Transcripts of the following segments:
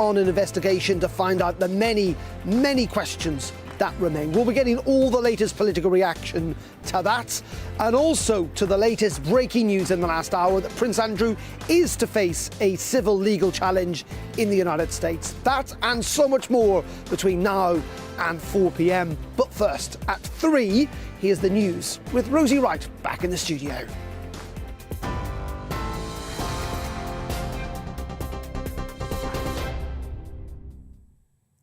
on an investigation to find out the many, many questions that remain. We'll be getting all the latest political reaction to that, and also to the latest breaking news in the last hour that Prince Andrew is to face a civil legal challenge in the United States. That and so much more between now and 4 p.m. But first, at 3, here's the news with Rosie Wright back in the studio.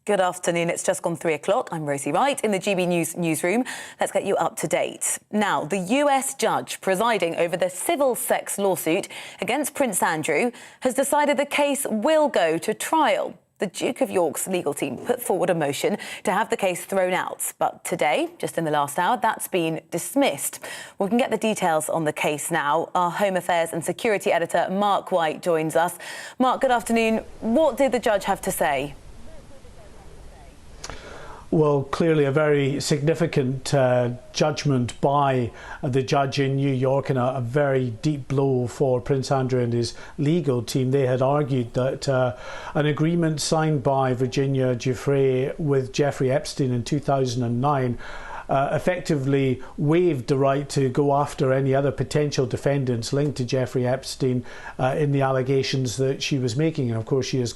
Good afternoon. It's just gone 3 o'clock. I'm Rosie Wright in the GBNews newsroom. Let's get you up to date. Now, the US judge presiding over the civil sex lawsuit against Prince Andrew has decided the case will go to trial. The Duke of York's legal team put forward a motion to have the case thrown out. But today, just in the last hour, that's been dismissed. We can get the details on the case now. Our Home Affairs and Security Editor, Mark White, joins us. Mark, good afternoon. What did the judge have to say? Well, clearly a very significant judgment by the judge in New York, and a very deep blow for Prince Andrew and his legal team. They had argued that an agreement signed by Virginia Giuffre with Jeffrey Epstein in 2009 effectively waived the right to go after any other potential defendants linked to Jeffrey Epstein in the allegations that she was making. And of course, she has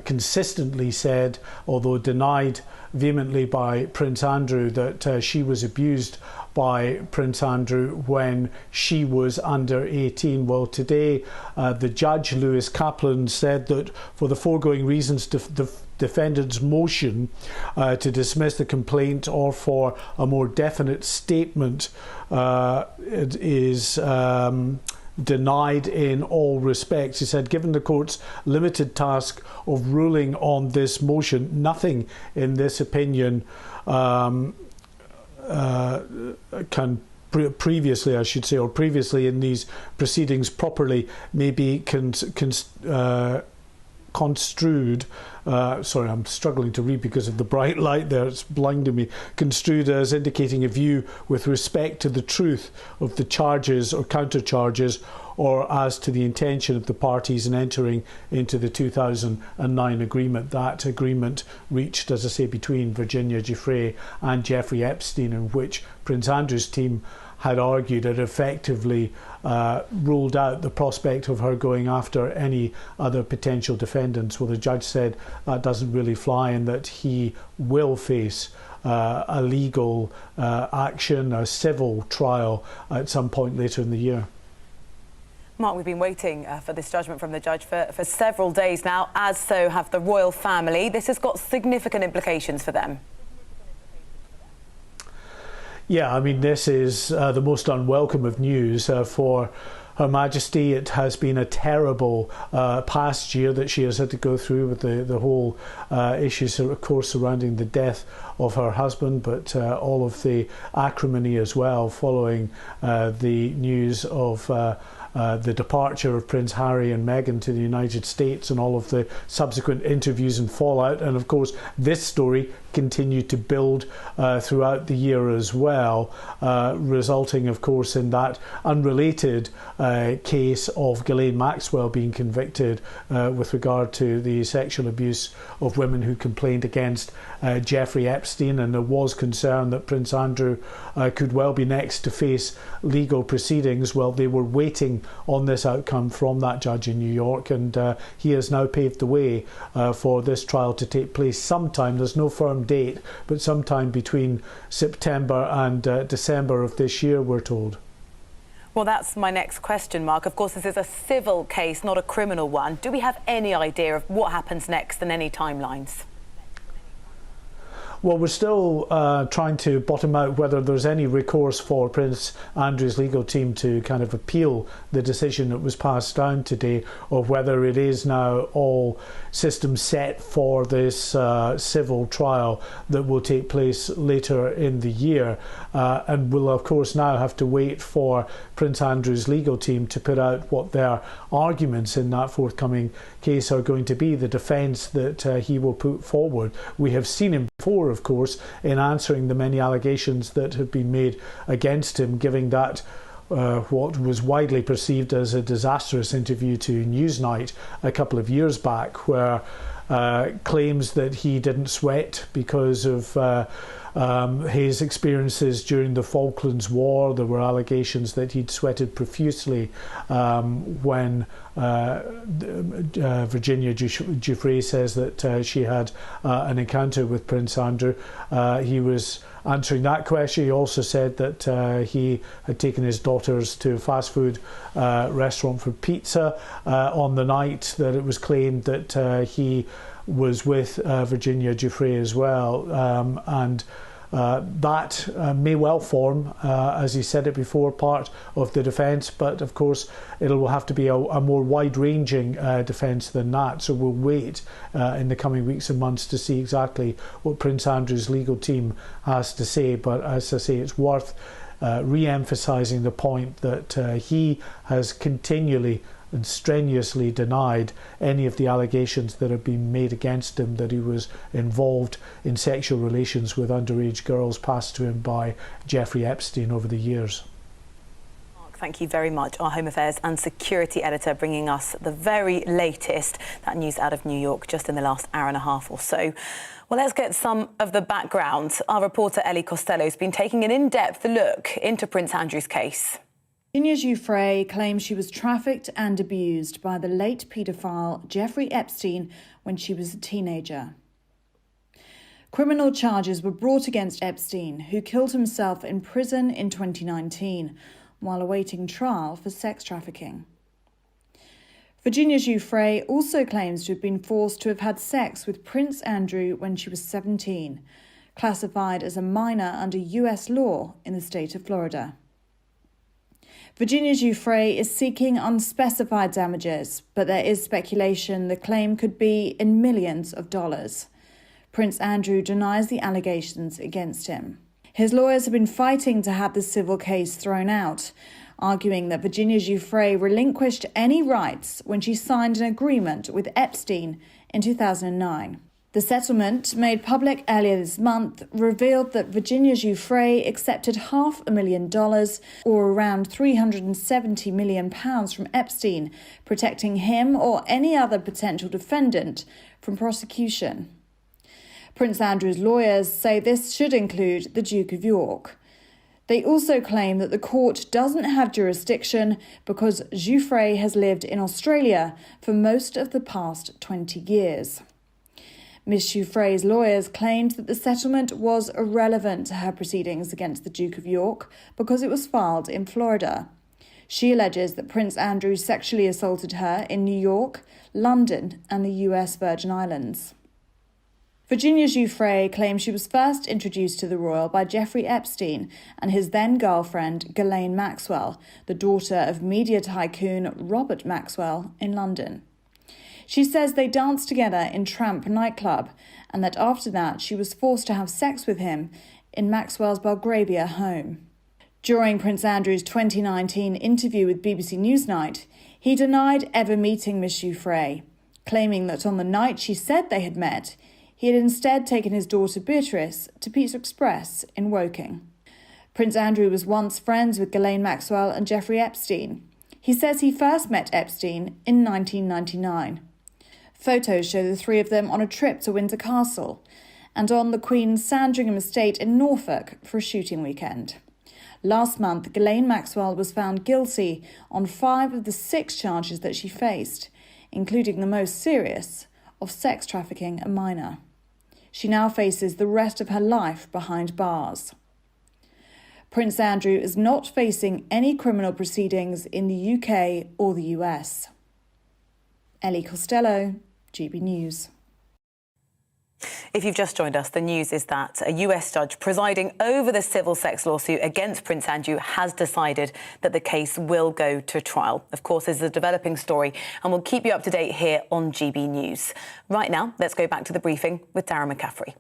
consistently said, although denied vehemently by Prince Andrew, that she was abused by Prince Andrew when she was under 18. Well, today the judge, Lewis Kaplan, said that for the foregoing reasons, the defendant's motion to dismiss the complaint or for a more definite statement it is denied in all respects. He said, given the court's limited task of ruling on this motion, nothing in this opinion can previously, I should say, or previously in these proceedings properly may be construed, sorry, I'm struggling to read because of the bright light there, it's blinding me, construed as indicating a view with respect to the truth of the charges or countercharges, or as to the intention of the parties in entering into the 2009 agreement. That agreement reached, as I say, between Virginia Giuffre and Jeffrey Epstein, in which Prince Andrew's team had argued it effectively ruled out the prospect of her going after any other potential defendants. Well, the judge said that doesn't really fly, and that he will face a legal action, a civil trial at some point later in the year. Mark, we've been waiting for this judgment from the judge for several days now, as so have the royal family. This has got significant implications for them. Yeah, I mean, this is the most unwelcome of news for Her Majesty. It has been a terrible past year that she has had to go through with the whole issues, of course, surrounding the death of her husband, but all of the acrimony as well following the news of the departure of Prince Harry and Meghan to the United States, and all of the subsequent interviews and fallout. And of course, this story continued to build throughout the year as well, resulting, of course, in that unrelated case of Ghislaine Maxwell being convicted with regard to the sexual abuse of women who complained against Jeffrey Epstein. And there was concern that Prince Andrew could well be next to face legal proceedings. Well, they were waiting on this outcome from that judge in New York, and he has now paved the way for this trial to take place sometime. There's no firm date, but sometime between September and December of this year, we're told. Well, that's my next question, Mark. Of course, this is a civil case, not a criminal one. Do we have any idea of what happens next and any timelines? Well, we're still trying to bottom out whether there's any recourse for Prince Andrew's legal team to kind of appeal the decision that was passed down today, or whether it is now all systems set for this civil trial that will take place later in the year. And we'll, of course, now have to wait for Prince Andrew's legal team to put out what their arguments in that forthcoming case are going to be, the defence that he will put forward. We have seen him before, of course, in answering the many allegations that have been made against him, giving that what was widely perceived as a disastrous interview to Newsnight a couple of years back, where claims that he didn't sweat because of his experiences during the Falklands War. There were allegations that he'd sweated profusely when Virginia Giuffre says that she had an encounter with Prince Andrew. He was answering that question. He also said that he had taken his daughters to a fast food restaurant for pizza on the night that it was claimed that he was with Virginia Giuffre as well, and that may well form, as he said it before, part of the defence, but of course it will have to be a more wide-ranging defence than that, so we'll wait in the coming weeks and months to see exactly what Prince Andrew's legal team has to say. But as I say, it's worth re-emphasising the point that he has continually and strenuously denied any of the allegations that have been made against him, that he was involved in sexual relations with underage girls passed to him by Jeffrey Epstein over the years. Thank you very much. Our Home Affairs and Security Editor bringing us the very latest, that news out of New York just in the last hour and a half or so. Well, let's get some of the background. Our reporter Ellie Costello has been taking an in-depth look into Prince Andrew's case. Virginia Giuffre claims she was trafficked and abused by the late paedophile Jeffrey Epstein when she was a teenager. Criminal charges were brought against Epstein, who killed himself in prison in 2019 while awaiting trial for sex trafficking. Virginia Giuffre also claims to have been forced to have had sex with Prince Andrew when she was 17, classified as a minor under US law in the state of Florida. Virginia Giuffre is seeking unspecified damages, but there is speculation the claim could be in millions of dollars. Prince Andrew denies the allegations against him. His lawyers have been fighting to have the civil case thrown out, arguing that Virginia Giuffre relinquished any rights when she signed an agreement with Epstein in 2009. The settlement, made public earlier this month, revealed that Virginia Giuffre accepted $500,000, or around £370 million from Epstein, protecting him or any other potential defendant from prosecution. Prince Andrew's lawyers say this should include the Duke of York. They also claim that the court doesn't have jurisdiction because Giuffre has lived in Australia for most of the past 20 years. Ms. Giuffre's lawyers claimed that the settlement was irrelevant to her proceedings against the Duke of York because it was filed in Florida. She alleges that Prince Andrew sexually assaulted her in New York, London, and the US Virgin Islands. Virginia Giuffre claims she was first introduced to the royal by Jeffrey Epstein and his then-girlfriend Ghislaine Maxwell, the daughter of media tycoon Robert Maxwell, in London. She says they danced together in Tramp nightclub and that after that she was forced to have sex with him in Maxwell's Belgravia home. During Prince Andrew's 2019 interview with BBC Newsnight, he denied ever meeting Miss Giuffre, claiming that on the night she said they had met, he had instead taken his daughter Beatrice to Pizza Express in Woking. Prince Andrew was once friends with Ghislaine Maxwell and Jeffrey Epstein. He says he first met Epstein in 1999. Photos show the three of them on a trip to Windsor Castle and on the Queen's Sandringham estate in Norfolk for a shooting weekend. Last month, Ghislaine Maxwell was found guilty on 5 of the 6 charges that she faced, including the most serious, of sex trafficking a minor. She now faces the rest of her life behind bars. Prince Andrew is not facing any criminal proceedings in the UK or the US. Ellie Costello, GB News. If you've just joined us, the news is that a US judge presiding over the civil sex lawsuit against Prince Andrew has decided that the case will go to trial. Of course, this is a developing story and we'll keep you up to date here on GB News. Right now, let's go back to the briefing with Darren McCaffrey.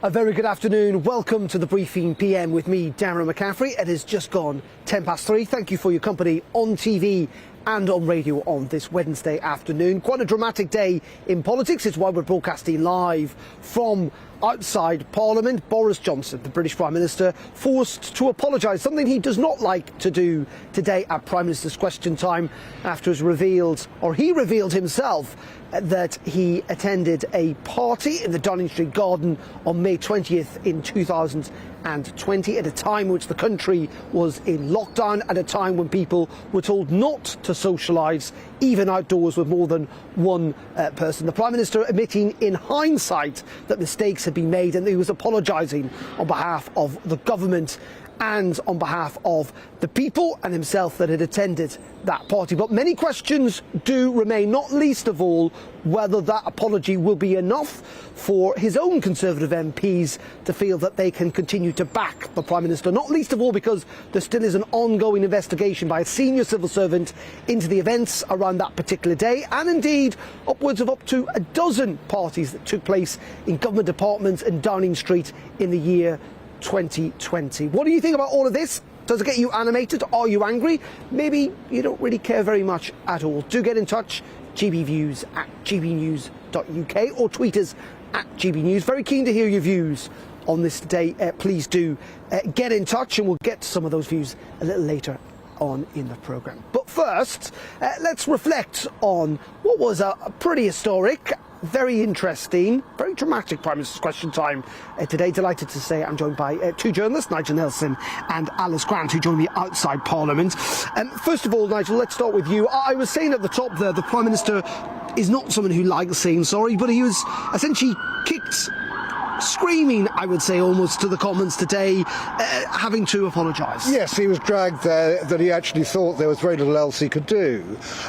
A very good afternoon. Welcome to the Briefing PM with me, Darren McCaffrey. It has just gone 3:10. Thank you for your company on TV and on radio on this Wednesday afternoon. Quite a dramatic day in politics. It's why we're broadcasting live from outside Parliament. Boris Johnson, the British Prime Minister, forced to apologise, something he does not like to do today at Prime Minister's Question Time, after he revealed himself that he attended a party in the Downing Street Garden on May 20th in 2020, at a time which the country was in lockdown, at a time when people were told not to socialise, even outdoors, with more than one person. The Prime Minister admitting in hindsight that mistakes had been made and that he was apologising on behalf of the government and on behalf of the people and himself that had attended that party. But many questions do remain, not least of all whether that apology will be enough for his own Conservative MPs to feel that they can continue to back the Prime Minister, not least of all because there still is an ongoing investigation by a senior civil servant into the events around that particular day, and indeed upwards of up to a dozen parties that took place in government departments and Downing Street in the year 2020. What do you think about all of this? Does it get you animated? Are you angry? Maybe you don't really care very much at all. Do get in touch. GBViews at gbnews.uk or tweet us at GBNews. Very keen to hear your views on this today. Please do get in touch, and we'll get to some of those views a little later on in the programme. But first, let's reflect on what was a pretty historic, very interesting, very dramatic Prime Minister's Question Time today. Delighted to say I'm joined by two journalists, Nigel Nelson and Alice Grant, who join me outside Parliament. First of all, Nigel, let's start with you. I was saying at the top there, the Prime Minister is not someone who likes saying sorry, but he was essentially kicked screaming, I would say, almost to the Commons today, having to apologise. Yes, he was dragged there that he actually thought there was very little else he could do.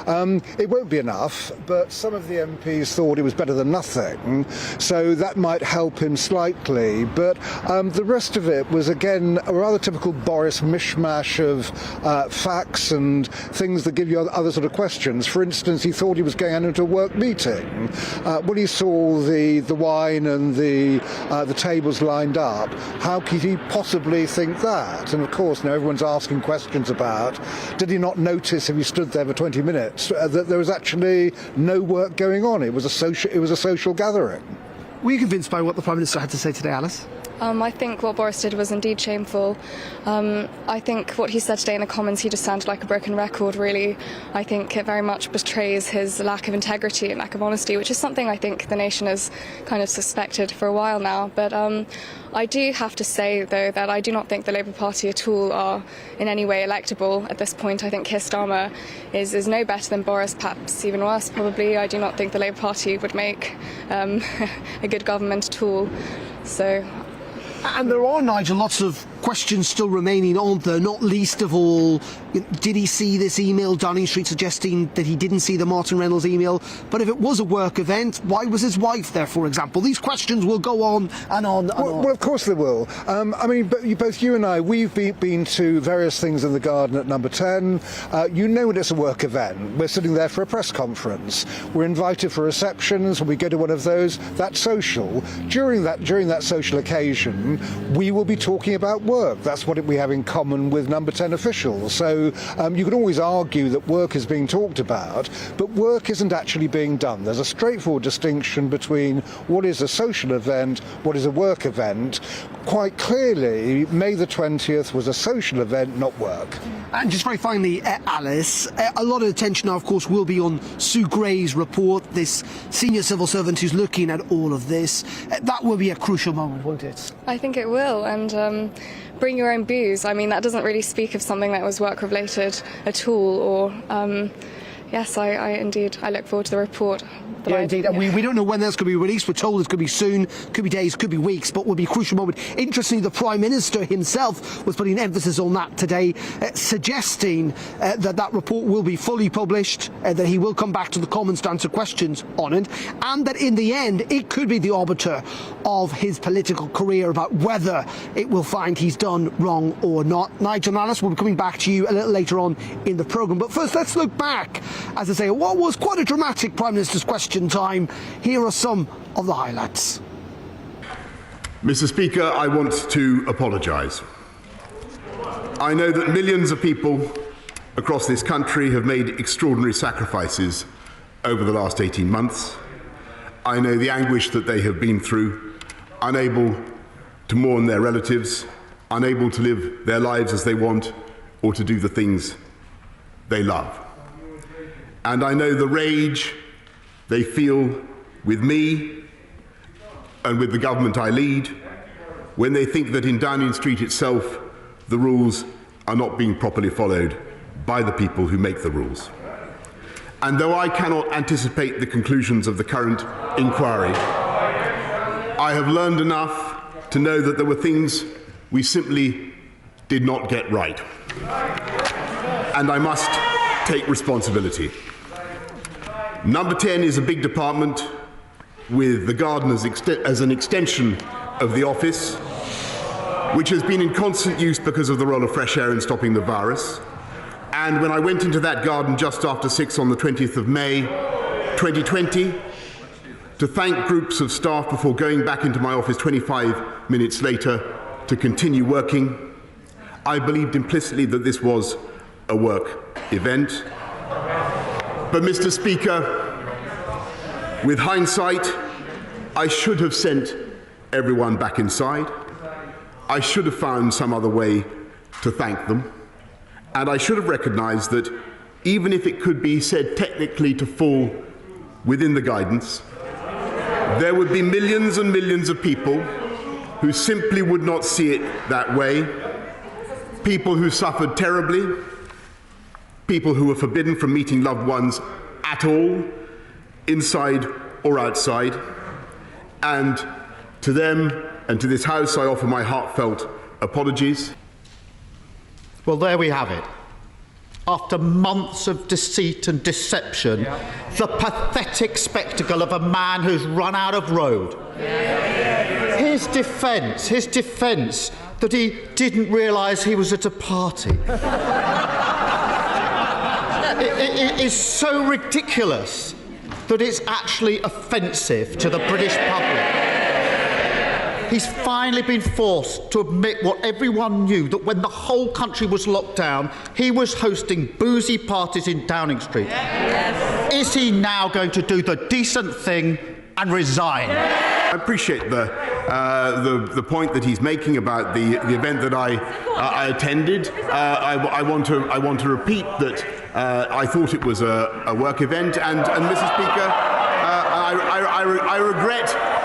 It won't be enough, but some of the MPs thought it was better than nothing, so that might help him slightly. But the rest of it was, again, a rather typical Boris mishmash of facts and things that give you other sort of questions. For instance, he thought he was going into a work meeting. When he saw the wine and the tables lined up, how could he possibly think that? And of course, now everyone's asking questions about, did he not notice if he stood there for 20 minutes that there was actually no work going on? It was a social gathering. Were you convinced by what the Prime Minister had to say today, Alice? I think what Boris did was indeed shameful. I think what he said today in the Commons, he just sounded like a broken record, really. I think it very much betrays his lack of integrity and lack of honesty, which is something I think the nation has kind of suspected for a while now. But I do have to say, though, that I do not think the Labour Party at all are in any way electable at this point. I think Keir Starmer is no better than Boris, perhaps even worse, probably. I do not think the Labour Party would make a good government at all. So. And there are, Nigel, lots of questions still remaining, aren't there? Not least of all, did he see this email, Downing Street suggesting that he didn't see the Martin Reynolds email? But if it was a work event, why was his wife there, for example? These questions will go on and on and on. Well, of course they will. I mean, both you and I, we've been to various things in the garden at Number 10. You know when it's a work event. We're sitting there for a press conference. We're invited for receptions. When we go to one of those, that's social. During that social occasion, we will be talking about work. That's what we have in common with Number 10 officials. So you can always argue that work is being talked about, but work isn't actually being done. There's a straightforward distinction between what is a social event, what is a work event. Quite clearly, May the 20th was a social event, not work. And just very finally, Alice, a lot of attention now, of course, will be on Sue Gray's report, this senior civil servant who's looking at all of this. That will be a crucial moment, won't it? I think it will, and bring your own booze. I mean, that doesn't really speak of something that was work-related at all, or... Yes, I look forward to the report. Yeah, indeed. And we don't know when that's going to be released. We're told it could be soon, could be days, could be weeks, but will be a crucial moment. Interestingly, the Prime Minister himself was putting emphasis on that today, suggesting that report will be fully published, that he will come back to the Commons to answer questions on it, and that in the end it could be the arbiter of his political career about whether it will find he's done wrong or not. Nigel and Alice will be coming back to you a little later on in the programme. But first, let's look back. As I say, what was quite a dramatic Prime Minister's Question Time. Here are some of the highlights. Mr. Speaker, I want to apologise. I know that millions of people across this country have made extraordinary sacrifices over the last 18 months. I know the anguish that they have been through, unable to mourn their relatives, unable to live their lives as they want, or to do the things they love. And I know the rage they feel with me and with the government I lead when they think that in Downing Street itself the rules are not being properly followed by the people who make the rules. And though I cannot anticipate the conclusions of the current inquiry, I have learned enough to know that there were things we simply did not get right. And I must take responsibility. Number 10 is a big department with the garden as an extension of the office, which has been in constant use because of the role of fresh air in stopping the virus. And when I went into that garden just after 6 on the 20th of May 2020 to thank groups of staff before going back into my office 25 minutes later to continue working, I believed implicitly that this was a work event. But, Mr. Speaker, with hindsight, I should have sent everyone back inside. I should have found some other way to thank them. And I should have recognised that even if it could be said technically to fall within the guidance, there would be millions and millions of people who simply would not see it that way, people who suffered terribly, people who were forbidden from meeting loved ones at all, inside or outside. And to them and to this House, I offer my heartfelt apologies. Well, there we have it. After months of deceit and deception, the pathetic spectacle of a man who's run out of road. His defence that he didn't realise he was at a party. It is so ridiculous that it's actually offensive to the British public. He's finally been forced to admit what everyone knew, that when the whole country was locked down, he was hosting boozy parties in Downing Street. Yes. Is he now going to do the decent thing and resign? I appreciate the point that he's making about the event that I attended. I want to repeat that I thought it was a work event, and Mr. Speaker,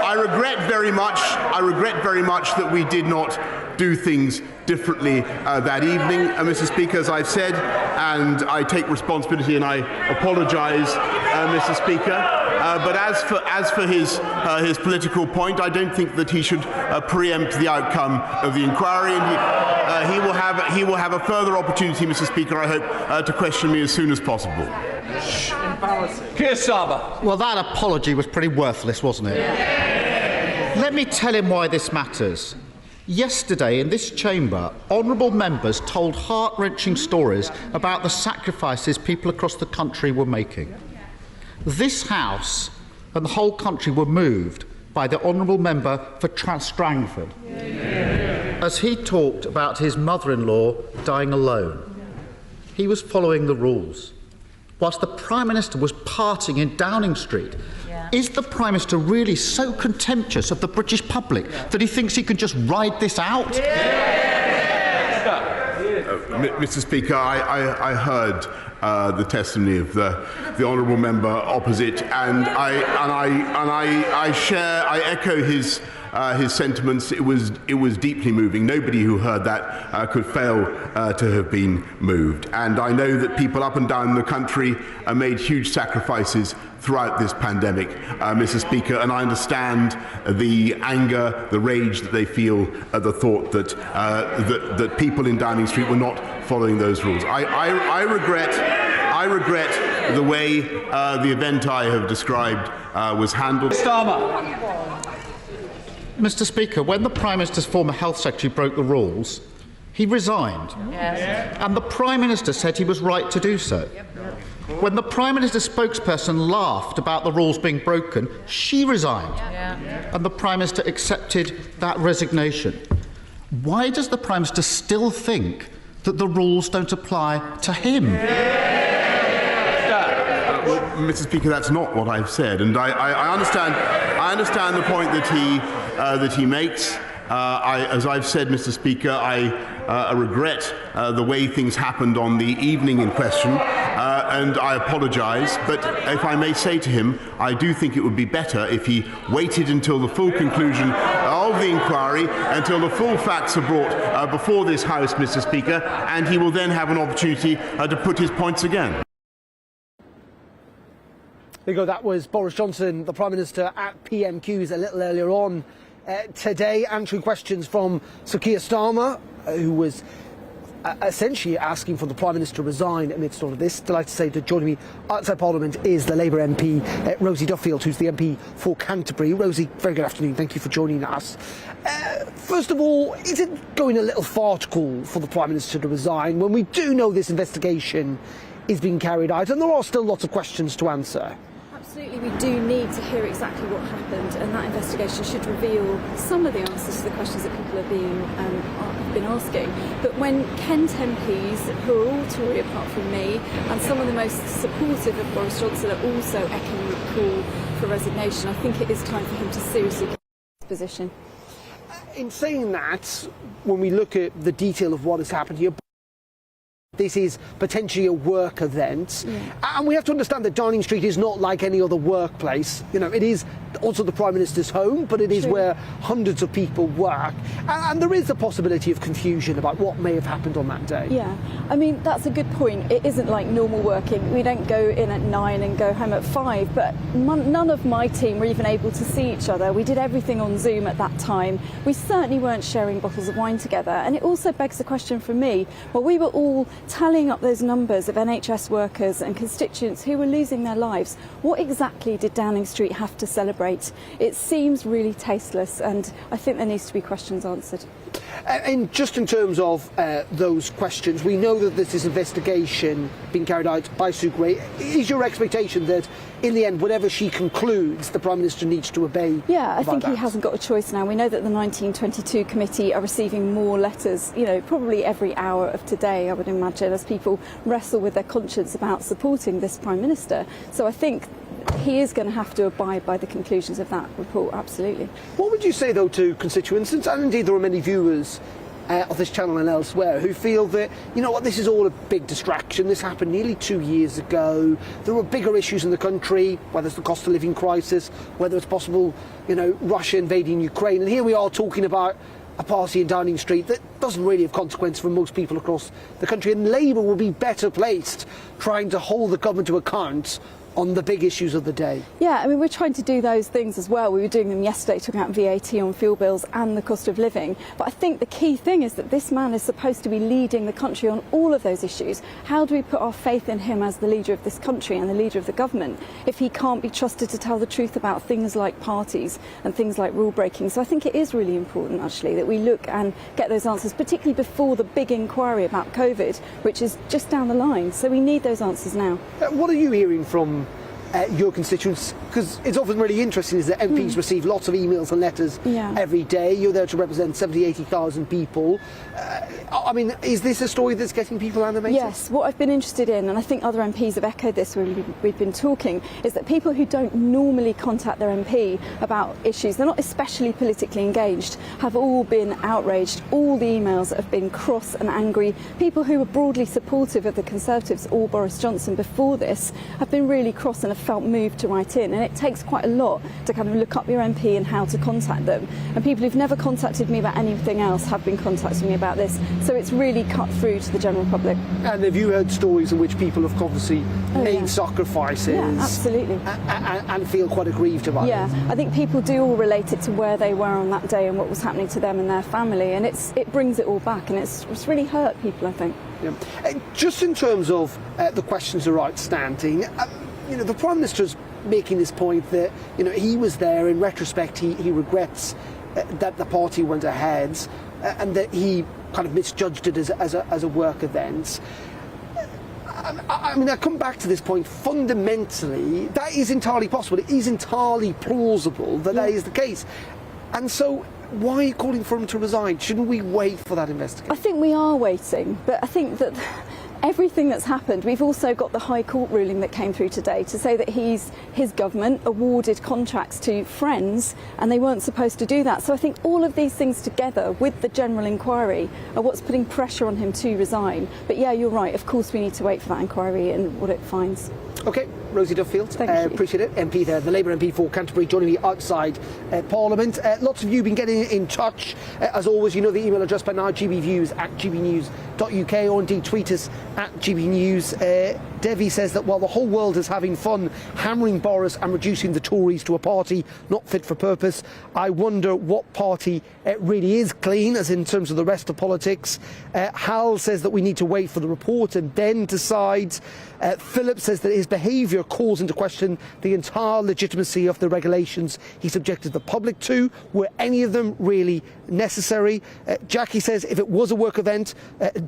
I regret very much that we did not do things differently that evening, Mr. Speaker, as I've said, and I take responsibility and I apologise, Mr. Speaker. But as for his political point, I don't think that he should preempt the outcome of the inquiry, and he will have a further opportunity, Mr. Speaker, I hope, to question me as soon as possible. Keir Starmer. Well, that apology was pretty worthless, wasn't it? Let me tell him why this matters. Yesterday, in this chamber, honourable members told heart-wrenching stories about the sacrifices people across the country were making. This House and the whole country were moved by the honourable member for Strangford as he talked about his mother-in-law dying alone. He was following the rules, whilst the Prime Minister was partying in Downing Street. Is the Prime Minister really so contemptuous of the British public that he thinks he can just ride this out? Mr. Speaker, I heard the testimony of the honourable member opposite, and I echo his sentiments. It was deeply moving. Nobody who heard that could fail to have been moved. And I know that people up and down the country made huge sacrifices throughout this pandemic, Mr. Speaker, and I understand the anger, the rage that they feel at the thought that people in Downing Street were not following those rules. I regret the way the event I have described was handled. Mr. Speaker, when the Prime Minister's former Health Secretary broke the rules, he resigned. Yes. And the Prime Minister said he was right to do so. When the Prime Minister's spokesperson laughed about the rules being broken, she resigned. And the Prime Minister accepted that resignation. Why does the Prime Minister still think that the rules don't apply to him? Well, Mr. Speaker, that's not what I've said, and I understand the point that he makes. As I've said, Mr. Speaker, I regret the way things happened on the evening in question, and I apologise. But if I may say to him, I do think it would be better if he waited until the full conclusion of the inquiry, until the full facts are brought before this House, Mr. Speaker, and he will then have an opportunity to put his points again. There you go, that was Boris Johnson, the Prime Minister, at PMQs a little earlier on today, answering questions from Sir Keir Starmer, who was essentially asking for the Prime Minister to resign amidst all of this. Delighted to say that joining me outside Parliament is the Labour MP, Rosie Duffield, who's the MP for Canterbury. Rosie, very good afternoon. Thank you for joining us. First of all, is it going a little far to call for the Prime Minister to resign when we do know this investigation is being carried out and there are still lots of questions to answer? Absolutely, we do need to hear exactly what happened, and that investigation should reveal some of the answers to the questions that people have been asking. But when Kent MPs, who are all Tory apart from me, and some of the most supportive of Boris Johnson are also echoing the call for resignation, I think it is time for him to seriously consider his position. In saying that, when we look at the detail of what has happened here, this is potentially a work event, and we have to understand that Downing Street is not like any other workplace. You know, it is also the Prime Minister's home, but it is where hundreds of people work, and there is a possibility of confusion about what may have happened on that day. Yeah, I mean, that's a good point. It isn't like normal working. We don't go in at 9 and go home at 5, but none of my team were even able to see each other. We did everything on Zoom at that time. We certainly weren't sharing bottles of wine together, and it also begs the question for me, well, we were all tallying up those numbers of NHS workers and constituents who were losing their lives. What exactly did Downing Street have to celebrate? It seems really tasteless, and I think there needs to be questions answered. And just in terms of those questions, we know that this is investigation being carried out by Sue Gray. Is your expectation that in the end, whatever she concludes, the Prime Minister needs to obey? Yeah, I think he hasn't got a choice now. We know that the 1922 committee are receiving more letters, you know, probably every hour of today, I would imagine, as people wrestle with their conscience about supporting this Prime Minister. So I think he is going to have to abide by the conclusions of that report, absolutely. What would you say, though, to constituents, and indeed there are many viewers of this channel and elsewhere who feel that, you know what, this is all a big distraction. This happened nearly 2 years ago. There were bigger issues in the country, whether it's the cost of living crisis, whether it's possible, you know, Russia invading Ukraine. And here we are talking about a party in Downing Street that doesn't really have consequence for most people across the country. And Labour will be better placed trying to hold the government to account on the big issues of the day. Yeah, I mean, we're trying to do those things as well. We were doing them yesterday, talking about VAT on fuel bills and the cost of living. But I think the key thing is that this man is supposed to be leading the country on all of those issues. How do we put our faith in him as the leader of this country and the leader of the government if he can't be trusted to tell the truth about things like parties and things like rule breaking? So I think it is really important, actually, that we look and get those answers, particularly before the big inquiry about COVID, which is just down the line. So we need those answers now. What are you hearing from your constituents? Because it's often really interesting is that MPs receive lots of emails and letters every day. You're there to represent 70, 80,000 people. I mean, is this a story that's getting people animated? Yes, what I've been interested in, and I think other MPs have echoed this when we've been talking, is that people who don't normally contact their MP about issues, they're not especially politically engaged, have all been outraged. All the emails have been cross and angry. People who were broadly supportive of the Conservatives or Boris Johnson before this have been really cross and have felt moved to write in, and it takes quite a lot to kind of look up your MP and how to contact them, and people who've never contacted me about anything else have been contacting me about this, so it's really cut through to the general public. And have you heard stories in which people have obviously made sacrifices? Yeah, absolutely. And feel quite aggrieved about it? Yeah, I think people do all relate it to where they were on that day and what was happening to them and their family, and it brings it all back, and it's really hurt people, I think. Yeah. Just in terms of the questions that are outstanding, you know, the Prime Minister's making this point that, you know, he was there. In retrospect, he regrets that the party went ahead and that he kind of misjudged it as a work event. I mean, I come back to this point. Fundamentally, that is entirely possible. It is entirely plausible that that is the case. And so why are you calling for him to resign? Shouldn't we wait for that investigation? I think we are waiting, but I think that everything that's happened, we've also got the High Court ruling that came through today to say that his government awarded contracts to friends and they weren't supposed to do that. So I think all of these things together with the general inquiry are what's putting pressure on him to resign. But yeah, you're right. Of course, we need to wait for that inquiry and what it finds. OK, Rosie Duffield, Thank you. Appreciate it. MP there, the Labour MP for Canterbury, joining me outside Parliament. Lots of you been getting in touch. As always, you know the email address by now, gbviews@gbnews.uk, or indeed tweet us at gbnews. Devi says that while the whole world is having fun hammering Boris and reducing the Tories to a party not fit for purpose, I wonder what party really is clean, as in terms of the rest of politics. Hal says that we need to wait for the report and then decide. Philip says that his behaviour calls into question the entire legitimacy of the regulations he subjected the public to. Were any of them really necessary? Jackie says if it was a work event,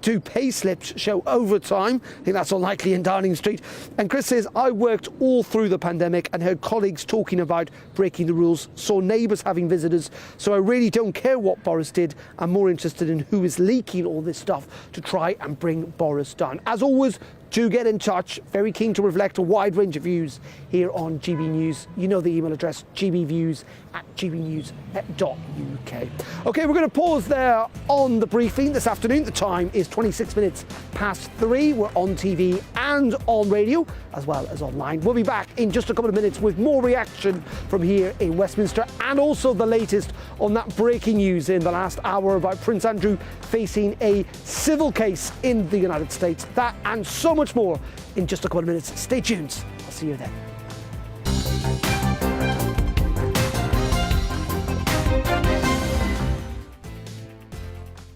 do pay slips show overtime? I think that's unlikely in Downing Street. And Chris says, I worked all through the pandemic and heard colleagues talking about breaking the rules, saw neighbours having visitors, so I really don't care what Boris did. I'm more interested in who is leaking all this stuff to try and bring Boris down. As always, do get in touch. Very keen to reflect a wide range of views here on GB News. You know the email address, gbviews@gbnews.uk. OK, we're going to pause there on the briefing this afternoon. The time is 26 minutes past 3. We're on TV and on radio, as well as online. We'll be back in just a couple of minutes with more reaction from here in Westminster, and also the latest on that breaking news in the last hour about Prince Andrew facing a civil case in the United States. That and so much more in just a couple of minutes. Stay tuned. I'll see you then.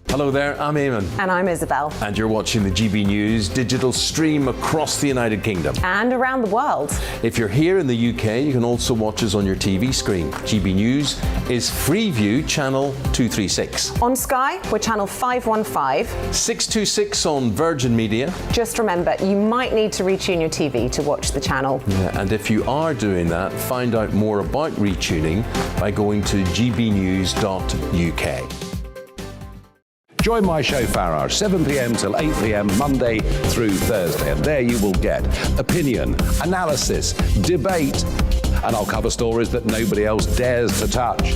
Hello there, I'm Eamon. And I'm Isabel. And you're watching the GB News digital stream across the United Kingdom. And around the world. If you're here in the UK, you can also watch us on your TV screen. GB News is Freeview channel 236. On Sky, we're channel 515. 626 on Virgin Media. Just remember, you might need to retune your TV to watch the channel. Yeah, and if you are doing that, find out more about retuning by going to gbnews.uk. Join my show Farage, 7 p.m. till 8 p.m. Monday through Thursday, and there you will get opinion, analysis, debate, and I'll cover stories that nobody else dares to touch.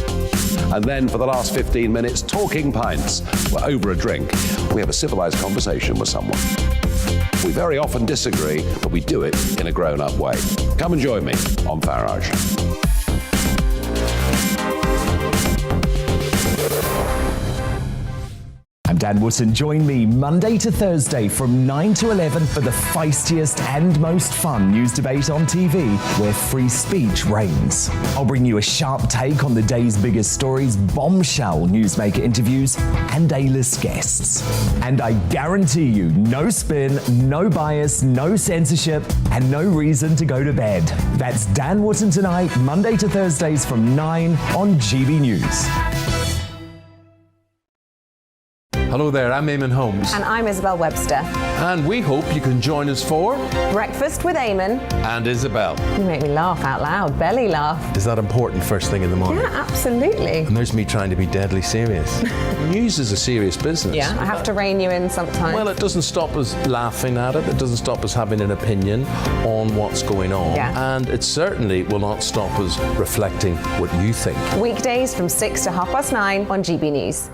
And then for the last 15 minutes, talking pints. We're over a drink. We have a civilised conversation with someone. We very often disagree, but we do it in a grown-up way. Come and join me on Farage. I'm Dan Wootton. Join me Monday to Thursday from 9 to 11 for the feistiest and most fun news debate on TV, where free speech reigns. I'll bring you a sharp take on the day's biggest stories, bombshell newsmaker interviews, and A-list guests. And I guarantee you, no spin, no bias, no censorship, and no reason to go to bed. That's Dan Wootton Tonight, Monday to Thursdays from 9 on GB News. Hello there, I'm Eamon Holmes. And I'm Isabel Webster. And we hope you can join us for Breakfast with Eamon and Isabel. You make me laugh out loud, belly laugh. Is that important first thing in the morning? Yeah, absolutely. And there's me trying to be deadly serious. News is a serious business. Yeah, I have to rein you in sometimes. Well, it doesn't stop us laughing at it. It doesn't stop us having an opinion on what's going on. Yeah. And it certainly will not stop us reflecting what you think. Weekdays from 6 to 9:30 on GB News.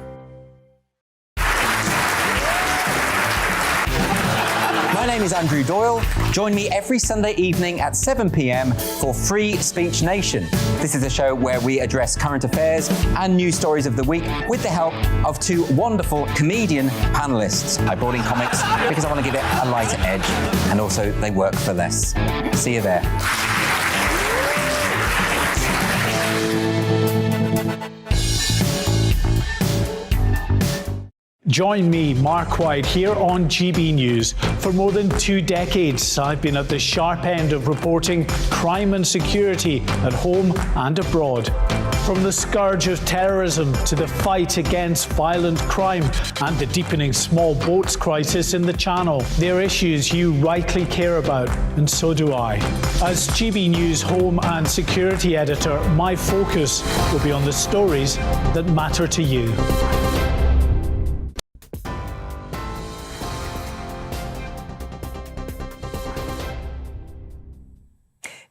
My name is Andrew Doyle. Join me every Sunday evening at 7 p.m. for Free Speech Nation. This is a show where we address current affairs and news stories of the week with the help of two wonderful comedian panellists. I brought in comics because I want to give it a lighter edge, and also they work for less. See you there. Join me, Mark White, here on GB News. For more than 2 decades, I've been at the sharp end of reporting crime and security at home and abroad. From the scourge of terrorism to the fight against violent crime and the deepening small boats crisis in the Channel, they're issues you rightly care about, and so do I. As GB News Home and Security Editor, my focus will be on the stories that matter to you.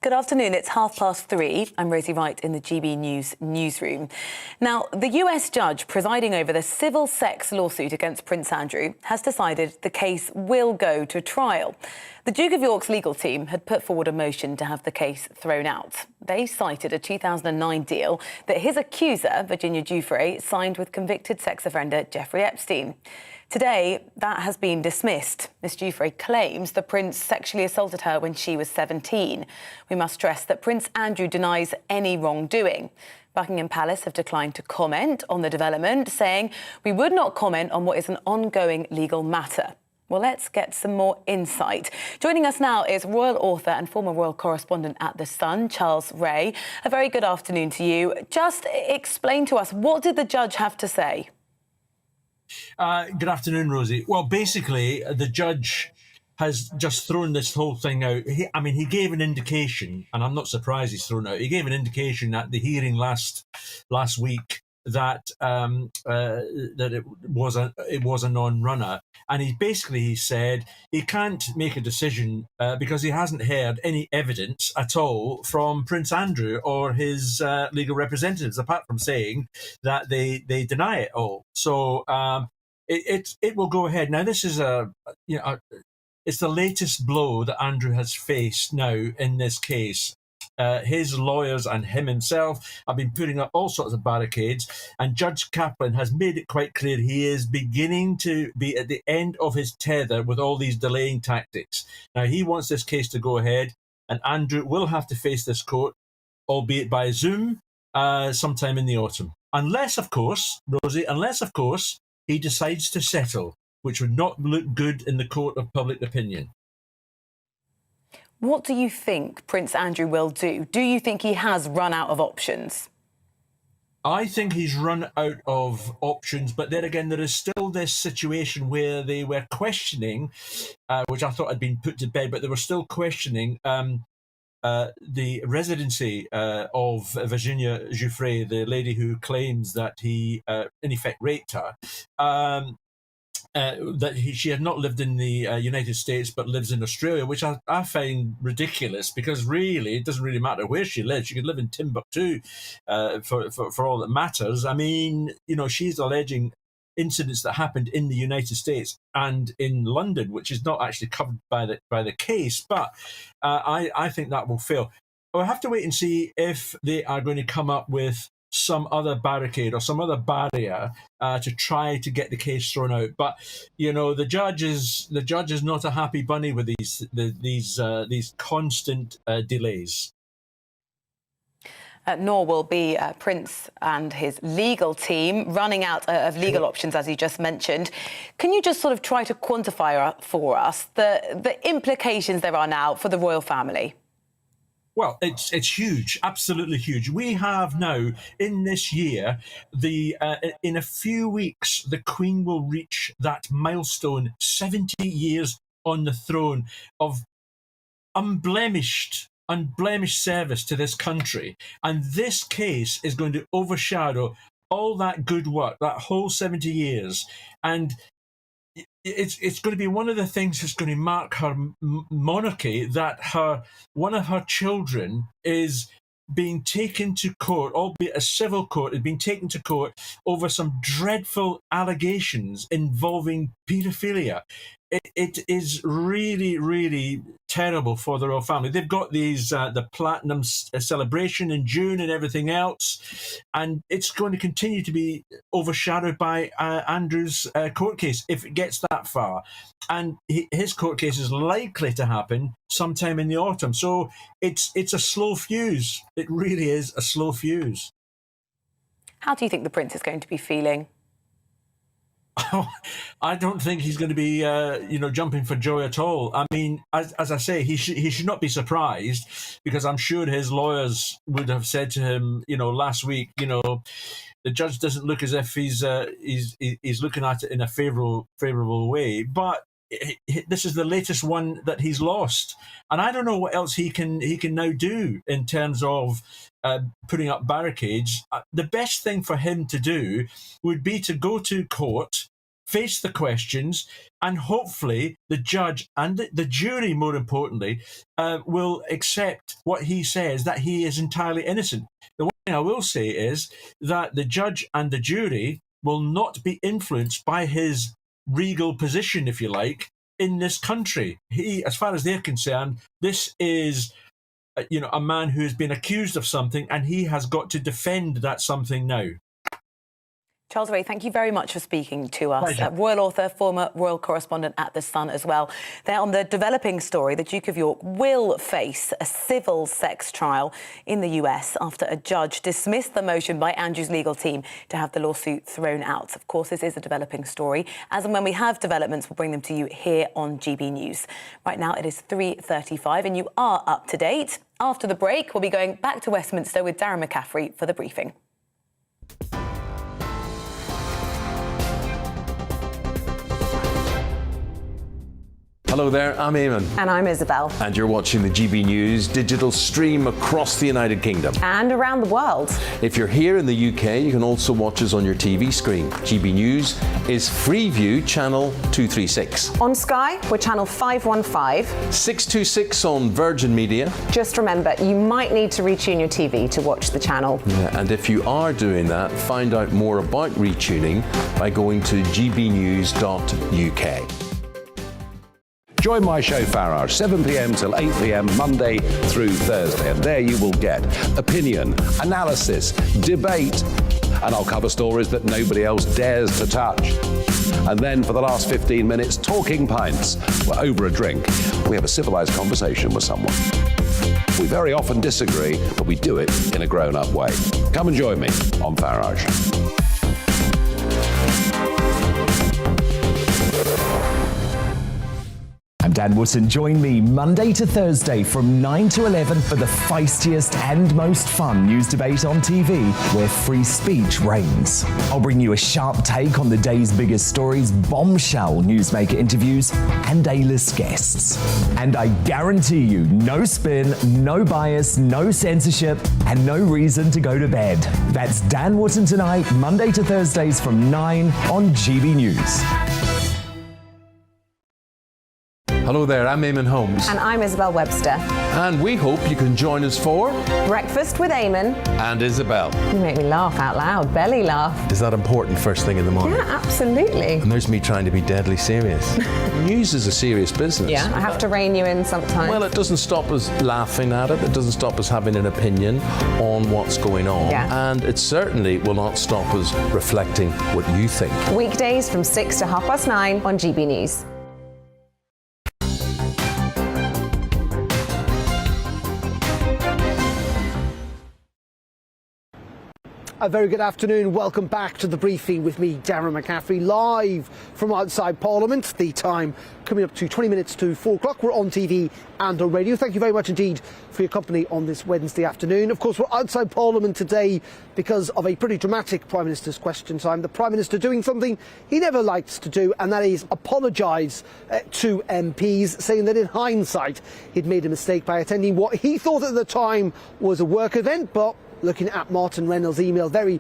Good afternoon, it's 3:30. I'm Rosie Wright in the GB News newsroom. Now, the US judge presiding over the civil sex lawsuit against Prince Andrew has decided the case will go to trial. The Duke of York's legal team had put forward a motion to have the case thrown out. They cited a 2009 deal that his accuser, Virginia Giuffre, signed with convicted sex offender Jeffrey Epstein. Today, that has been dismissed. Ms Giuffre claims the prince sexually assaulted her when she was 17. We must stress that Prince Andrew denies any wrongdoing. Buckingham Palace have declined to comment on the development, saying, "We would not comment on what is an ongoing legal matter." Well, let's get some more insight. Joining us now is royal author and former royal correspondent at The Sun, Charles Ray. A very good afternoon to you. Just explain to us, what did the judge have to say? Good afternoon, Rosie. Well, basically, the judge has just thrown this whole thing out. He gave an indication, and I'm not surprised he's thrown it out. He gave an indication at the hearing last week that it was a non-runner, and he said he can't make a decision because he hasn't heard any evidence at all from Prince Andrew or his legal representatives, apart from saying that they deny it all. So it will go ahead. Now, this is it's the latest blow that Andrew has faced now in this case. His lawyers and him himself have been putting up all sorts of barricades, and Judge Kaplan has made it quite clear he is beginning to be at the end of his tether with all these delaying tactics. Now, he wants this case to go ahead, and Andrew will have to face this court, albeit by Zoom, sometime in the autumn. Unless, of course, Rosie, he decides to settle, which would not look good in the court of public opinion. What do you think Prince Andrew will do? Do you think he has run out of options? I think he's run out of options, but then again, there is still this situation where they were questioning, which I thought had been put to bed, but they were still questioning the residency of Virginia Giuffre, the lady who claims that he, in effect, raped her. She had not lived in the United States but lives in Australia, which I find ridiculous, because really it doesn't really matter where she lives. She could live in Timbuktu for all that matters. I mean, she's alleging incidents that happened in the United States and in London, which is not actually covered by the case. But I think that will fail. We'll have to wait and see if they are going to come up with some other barricade or some other barrier to try to get the case thrown out. But the judge is not a happy bunny with these constant delays. Nor will be Prince and his legal team, running out of legal options, as you just mentioned. Can you just sort of try to quantify for us the implications there are now for the royal family? Well, it's huge, absolutely huge. We have now, in this year, in a few weeks, the Queen will reach that milestone, 70 years on the throne of unblemished service to this country. And this case is going to overshadow all that good work, that whole 70 years. And it's going to be one of the things that's going to mark her monarchy, that one of her children is being taken to court, albeit a civil court, is being taken to court over some dreadful allegations involving paedophilia. It is really, really terrible for the royal family. They've got the platinum celebration in June and everything else, and it's going to continue to be overshadowed by Andrew's court case if it gets that far. And his court case is likely to happen sometime in the autumn. So it's a slow fuse. It really is a slow fuse. How do you think the prince is going to be feeling? I don't think he's going to be, jumping for joy at all. I mean, as I say, he should not be surprised, because I'm sure his lawyers would have said to him, last week, the judge doesn't look as if he's looking at it in a favourable way. But this is the latest one that he's lost, and I don't know what else he can now do in terms of putting up barricades. The best thing for him to do would be to go to court, face the questions, and hopefully the judge and the jury, more importantly, will accept what he says, that he is entirely innocent. The one thing I will say is that the judge and the jury will not be influenced by his regal position, if you like, in this country. He, as far as they're concerned, this is a man who has been accused of something, and he has got to defend that something now. Charles Ray, thank you very much for speaking to us. Pleasure. Royal author, former royal correspondent at The Sun as well. There on the developing story, the Duke of York will face a civil sex trial in the US after a judge dismissed the motion by Andrew's legal team to have the lawsuit thrown out. Of course, this is a developing story. As and when we have developments, we'll bring them to you here on GB News. Right now, it is 3:35 and you are up to date. After the break, we'll be going back to Westminster with Darren McCaffrey for the briefing. Hello there, I'm Eamon. And I'm Isabel. And you're watching the GB News digital stream across the United Kingdom. And around the world. If you're here in the UK, you can also watch us on your TV screen. GB News is Freeview channel 236. On Sky, we're channel 515. 626 on Virgin Media. Just remember, you might need to retune your TV to watch the channel. Yeah, and if you are doing that, find out more about retuning by going to gbnews.uk. Join my show Farrar, 7 p.m. till 8 p.m. Monday through Thursday, and there you will get opinion, analysis, debate, and I'll cover stories that nobody else dares to touch. And then for the last 15 minutes, talking pints. We're over a drink. We have a civilised conversation with someone. We very often disagree, but we do it in a grown-up way. Come and join me on Farage. I'm Dan Wootton. Join me Monday to Thursday from 9 to 11 for the feistiest and most fun news debate on TV, where free speech reigns. I'll bring you a sharp take on the day's biggest stories, bombshell newsmaker interviews, and A-list guests. And I guarantee you, no spin, no bias, no censorship, and no reason to go to bed. That's Dan Wootton tonight, Monday to Thursdays from 9 on GB News. Hello there, I'm Eamon Holmes. And I'm Isabel Webster. And we hope you can join us for Breakfast with Eamon. And Isabel. You make me laugh out loud, belly laugh. Is that important first thing in the morning? Yeah, absolutely. And there's me trying to be deadly serious. News is a serious business. Yeah, I have to rein you in sometimes. Well, it doesn't stop us laughing at it. It doesn't stop us having an opinion on what's going on. Yeah. And it certainly will not stop us reflecting what you think. Weekdays from 6 to 9:30 on GB News. A very good afternoon. Welcome back to the briefing with me, Darren McCaffrey, live from outside Parliament. The time coming up to 20 minutes to 4 o'clock. We're on TV and on radio. Thank you very much indeed for your company on this Wednesday afternoon. Of course, we're outside Parliament today because of a pretty dramatic Prime Minister's question time. The Prime Minister doing something he never likes to do, and that is apologise to MPs, saying that in hindsight he'd made a mistake by attending what he thought at the time was a work event, but looking at Martin Reynolds' email, very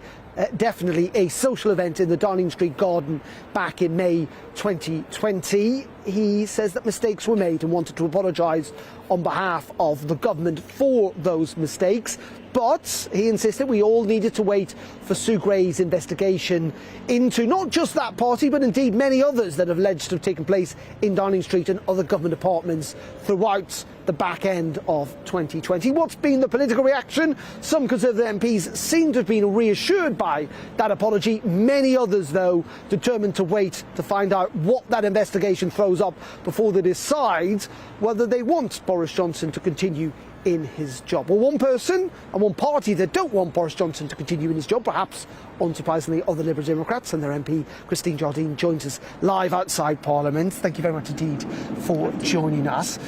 definitely a social event in the Downing Street Garden back in May 2020. He says that mistakes were made and wanted to apologise on behalf of the government for those mistakes. But he insisted we all needed to wait for Sue Gray's investigation into not just that party, but indeed many others that have alleged to have taken place in Downing Street and other government departments throughout the back end of 2020. What's been the political reaction? Some Conservative MPs seem to have been reassured by by that apology. Many others, though, determined to wait to find out what that investigation throws up before they decide whether they want Boris Johnson to continue in his job. Well, one person and one party that don't want Boris Johnson to continue in his job, perhaps unsurprisingly, are the Liberal Democrats, and their MP Christine Jardine joins us live outside Parliament. Thank you very much indeed for joining us.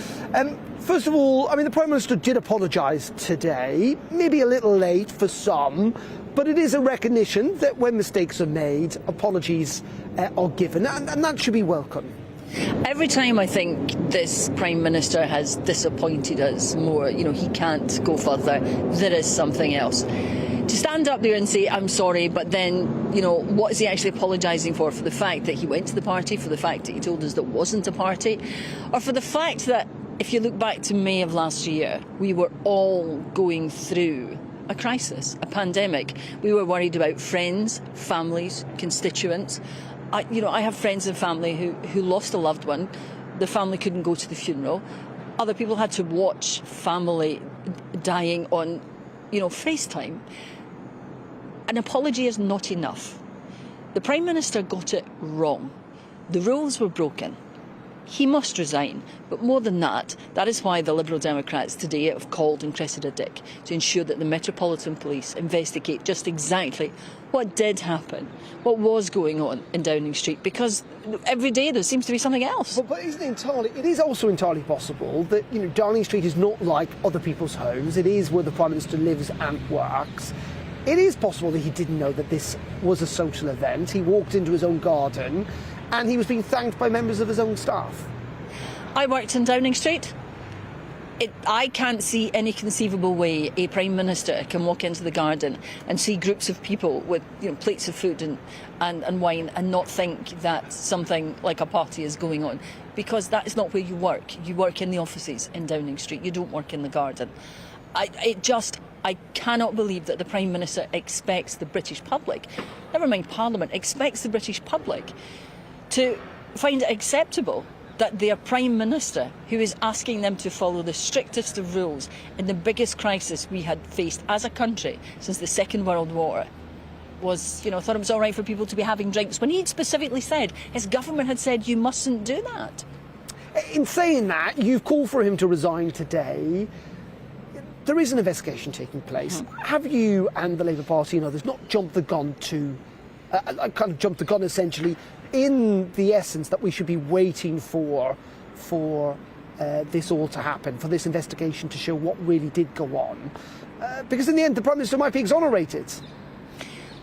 First of all, I mean, the Prime Minister did apologise today, maybe a little late for some, but it is a recognition that when mistakes are made, apologies are given, and that should be welcome. Every time I think this Prime Minister has disappointed us more, he can't go further, there is something else. To stand up there and say, I'm sorry, but then, what is he actually apologising for? For the fact that he went to the party, for the fact that he told us there wasn't a party, or for the fact that, if you look back to May of last year, we were all going through a crisis, a pandemic. We were worried about friends, families, constituents. I have friends and family who lost a loved one. The family couldn't go to the funeral. Other people had to watch family dying on, FaceTime. An apology is not enough. The Prime Minister got it wrong. The rules were broken. He must resign. But more than that, that is why the Liberal Democrats today have called and Cressida Dick to ensure that the Metropolitan Police investigate just exactly what did happen, what was going on in Downing Street, because every day there seems to be something else. But it is also entirely possible that, Downing Street is not like other people's homes. It is where the Prime Minister lives and works. It is possible that he didn't know that this was a social event. He walked into his own garden and he was being thanked by members of his own staff. I worked in Downing Street. I can't see any conceivable way a Prime Minister can walk into the garden and see groups of people with plates of food and wine and not think that something like a party is going on, because that is not where you work. You work in the offices in Downing Street. You don't work in the garden. I cannot believe that the Prime Minister expects the British public, never mind Parliament, expects the British public to find it acceptable that their Prime Minister, who is asking them to follow the strictest of rules in the biggest crisis we had faced as a country since the Second World War, thought it was all right for people to be having drinks, when he'd specifically said, his government had said, you mustn't do that. In saying that, you've called for him to resign today. There is an investigation taking place. Have you and the Labour Party and others not jumped the gun essentially, in the essence that we should be waiting for this all to happen, for this investigation to show what really did go on? Because in the end, the Prime Minister might be exonerated.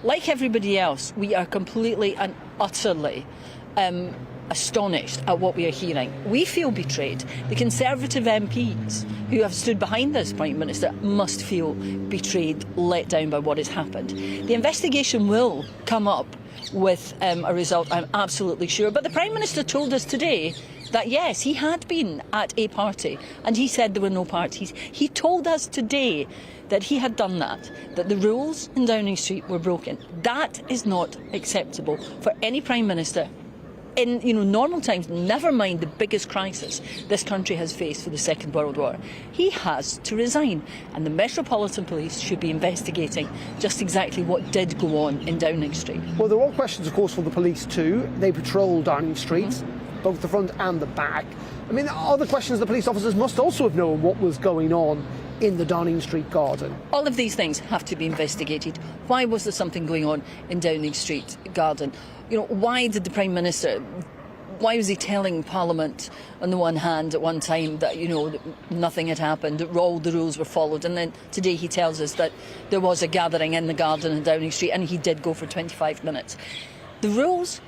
Like everybody else, we are completely and utterly astonished at what we are hearing. We feel betrayed. The Conservative MPs who have stood behind this Prime Minister must feel betrayed, let down by what has happened. The investigation will come up with a result, I'm absolutely sure. But the Prime Minister told us today that, yes, he had been at a party and he said there were no parties. He told us today that he had done that the rules in Downing Street were broken. That is not acceptable for any Prime Minister in normal times, never mind the biggest crisis this country has faced for the Second World War. He has to resign, and the Metropolitan Police should be investigating just exactly what did go on in Downing Street. Well, there are questions, of course, for the police too. They patrol Downing Street, both the front and the back. I mean, other questions the police officers must also have known what was going on in the Downing Street garden. All of these things have to be investigated. Why was there something going on in Downing Street garden? Why did the Prime Minister, why was he telling Parliament on the one hand at one time that, nothing had happened, that all the rules were followed, and then today he tells us that there was a gathering in the garden in Downing Street and he did go for 25 minutes. The rules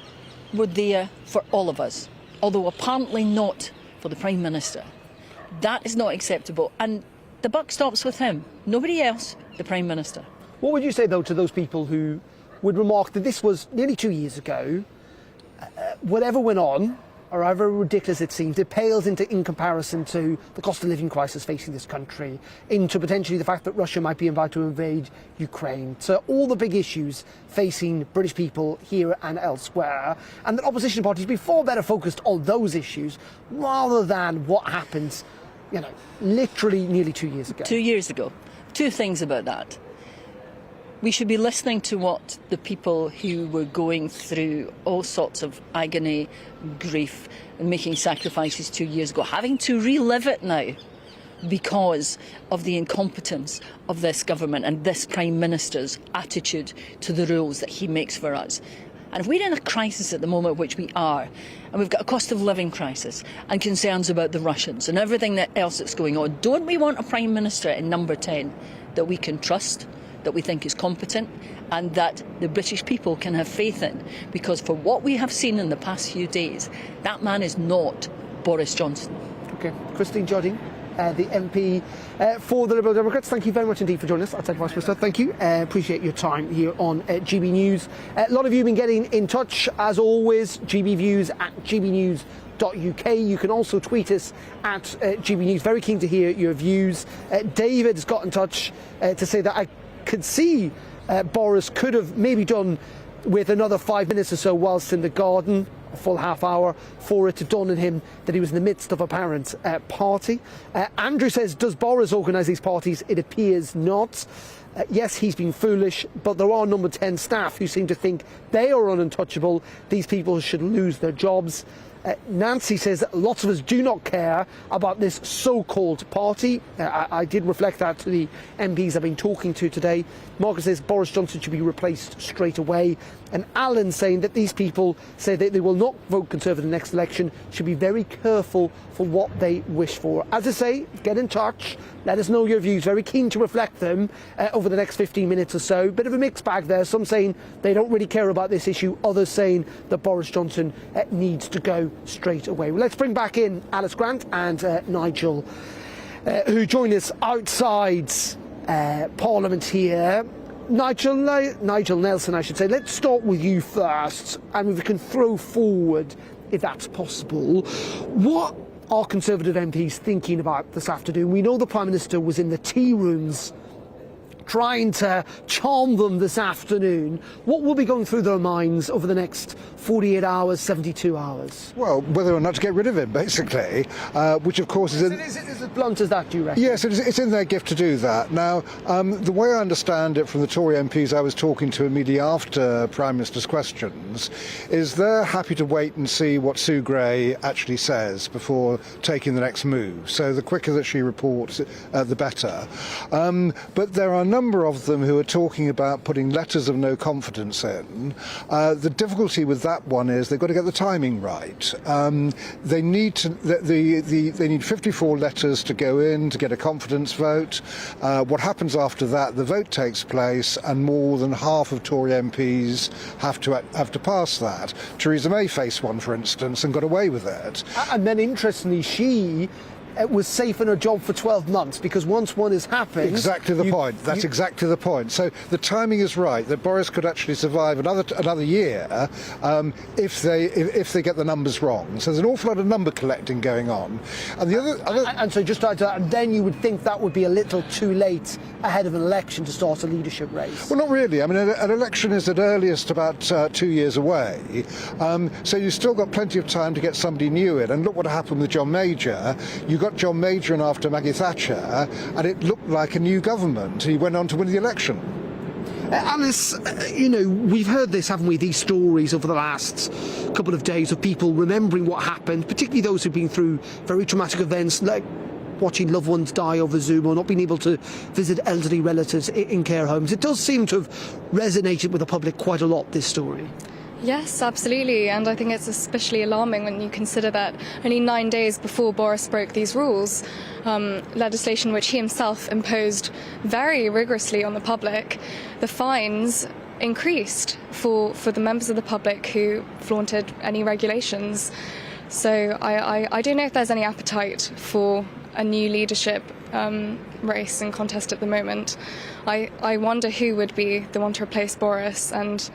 were there for all of us, although apparently not for the Prime Minister. That is not acceptable, and the buck stops with him. Nobody else, the Prime Minister. What would you say, though, to those people who would remark that this was nearly 2 years ago? Whatever went on, or however ridiculous it seems, it pales in comparison to the cost of living crisis facing this country, into potentially the fact that Russia might be about to invade Ukraine, to all the big issues facing British people here and elsewhere, and that opposition parties be far better focused on those issues rather than what happened, literally nearly 2 years ago. 2 years ago. Two things about that. We should be listening to what the people who were going through all sorts of agony, grief, and making sacrifices 2 years ago, having to relive it now because of the incompetence of this government and this Prime Minister's attitude to the rules that he makes for us. And if we're in a crisis at the moment, which we are, and we've got a cost of living crisis and concerns about the Russians and everything else that's going on, don't we want a Prime Minister in number 10 that we can trust, that we think is competent, and that the British people can have faith in? Because for what we have seen in the past few days, that man is not Boris Johnson. OK. Christine Jardine, the MP for the Liberal Democrats, thank you very much indeed for joining us. Outside Vice Minister, thank you. Appreciate your time here on GB News. A lot of you have been getting in touch, as always, gbviews@gbnews.uk. You can also tweet us at GB News. Very keen to hear your views. David has got in touch to say that I could see Boris could have maybe done with another 5 minutes or so whilst in the garden, a full half hour, for it to dawn on him that he was in the midst of a parent party. Andrew says, does Boris organise these parties? It appears not. Yes, he's been foolish, but there are number 10 staff who seem to think they are untouchable. These people should lose their jobs. Nancy says that lots of us do not care about this so-called party. I did reflect that to the MPs I've been talking to today. Margaret says Boris Johnson should be replaced straight away. And Alan saying that these people say that they will not vote Conservative in the next election, should be very careful for what they wish for. As I say, get in touch. Let us know your views. Very keen to reflect them over the next 15 minutes or so. Bit of a mixed bag there. Some saying they don't really care about this issue. Others saying that Boris Johnson needs to go straight away. Well, let's bring back in Alice Grant and Nigel, who join us outside Parliament here. Nigel Nelson, I should say. Let's start with you first, and if we can throw forward, if that's possible, what are Conservative MPs thinking about this afternoon? We know the Prime Minister was in the tea rooms trying to charm them this afternoon. What will be going through their minds over the next 48 hours, 72 hours? Well, whether or not to get rid of him, basically, which of course is... Is it as blunt as that, do you reckon? Yes, it's in their gift to do that. Now, the way I understand it from the Tory MPs I was talking to immediately after Prime Minister's questions is they're happy to wait and see what Sue Gray actually says before taking the next move. So the quicker that she reports, the better. But there are a number of them who are talking about putting letters of no confidence in. The difficulty with that one is they've got to get the timing right. They need 54 letters to go in to get a confidence vote. What happens after that? The vote takes place, and more than half of Tory MPs have to pass that. Theresa May faced one, for instance, and got away with it. And then, interestingly, she was safe in her job for 12 months, because once one has happened... Exactly the point. That's exactly the point. So the timing is right, that Boris could actually survive another year if they get the numbers wrong. So there's an awful lot of number collecting going on. And the other... And so just to add to that, and then you would think that would be a little too late ahead of an election to start a leadership race. Well, not really. I mean, an election is at earliest about 2 years away. So you've still got plenty of time to get somebody new in. And look what happened with John Major. You got John Major in after Maggie Thatcher, and it looked like a new government. He went on to win the election. Alice, we've heard this, haven't we, these stories over the last couple of days of people remembering what happened, particularly those who've been through very traumatic events like watching loved ones die over Zoom or not being able to visit elderly relatives in care homes. It does seem to have resonated with the public quite a lot, this story. Yes, absolutely, and I think it's especially alarming when you consider that only 9 days before Boris broke these rules, legislation which he himself imposed very rigorously on the public, the fines increased for the members of the public who flaunted any regulations. So I don't know if there's any appetite for a new leadership race and contest at the moment. I wonder who would be the one to replace Boris, and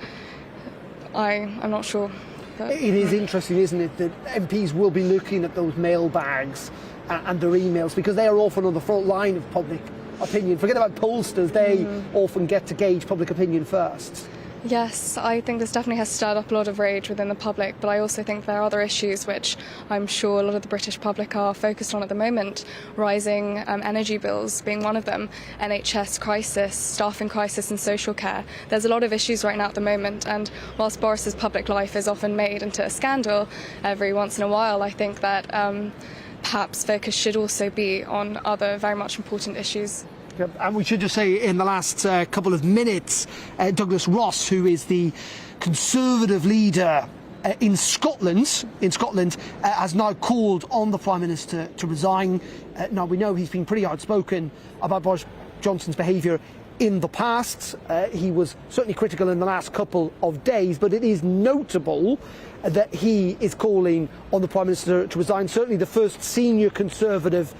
I'm not sure. But it is interesting, isn't it, that MPs will be looking at those mailbags and their emails, because they are often on the front line of public opinion. Forget about pollsters, they often get to gauge public opinion first. Yes, I think this definitely has stirred up a lot of rage within the public, but I also think there are other issues which I'm sure a lot of the British public are focused on at the moment. Rising energy bills being one of them, NHS crisis, staffing crisis in social care. There's a lot of issues right now at the moment, and whilst Boris's public life is often made into a scandal every once in a while, I think that perhaps focus should also be on other very much important issues. And we should just say in the last couple of minutes, Douglas Ross, who is the Conservative leader in Scotland, has now called on the Prime Minister to resign. Now, we know he's been pretty outspoken about Boris Johnson's behaviour in the past. He was certainly critical in the last couple of days, but it is notable that he is calling on the Prime Minister to resign, certainly the first senior Conservative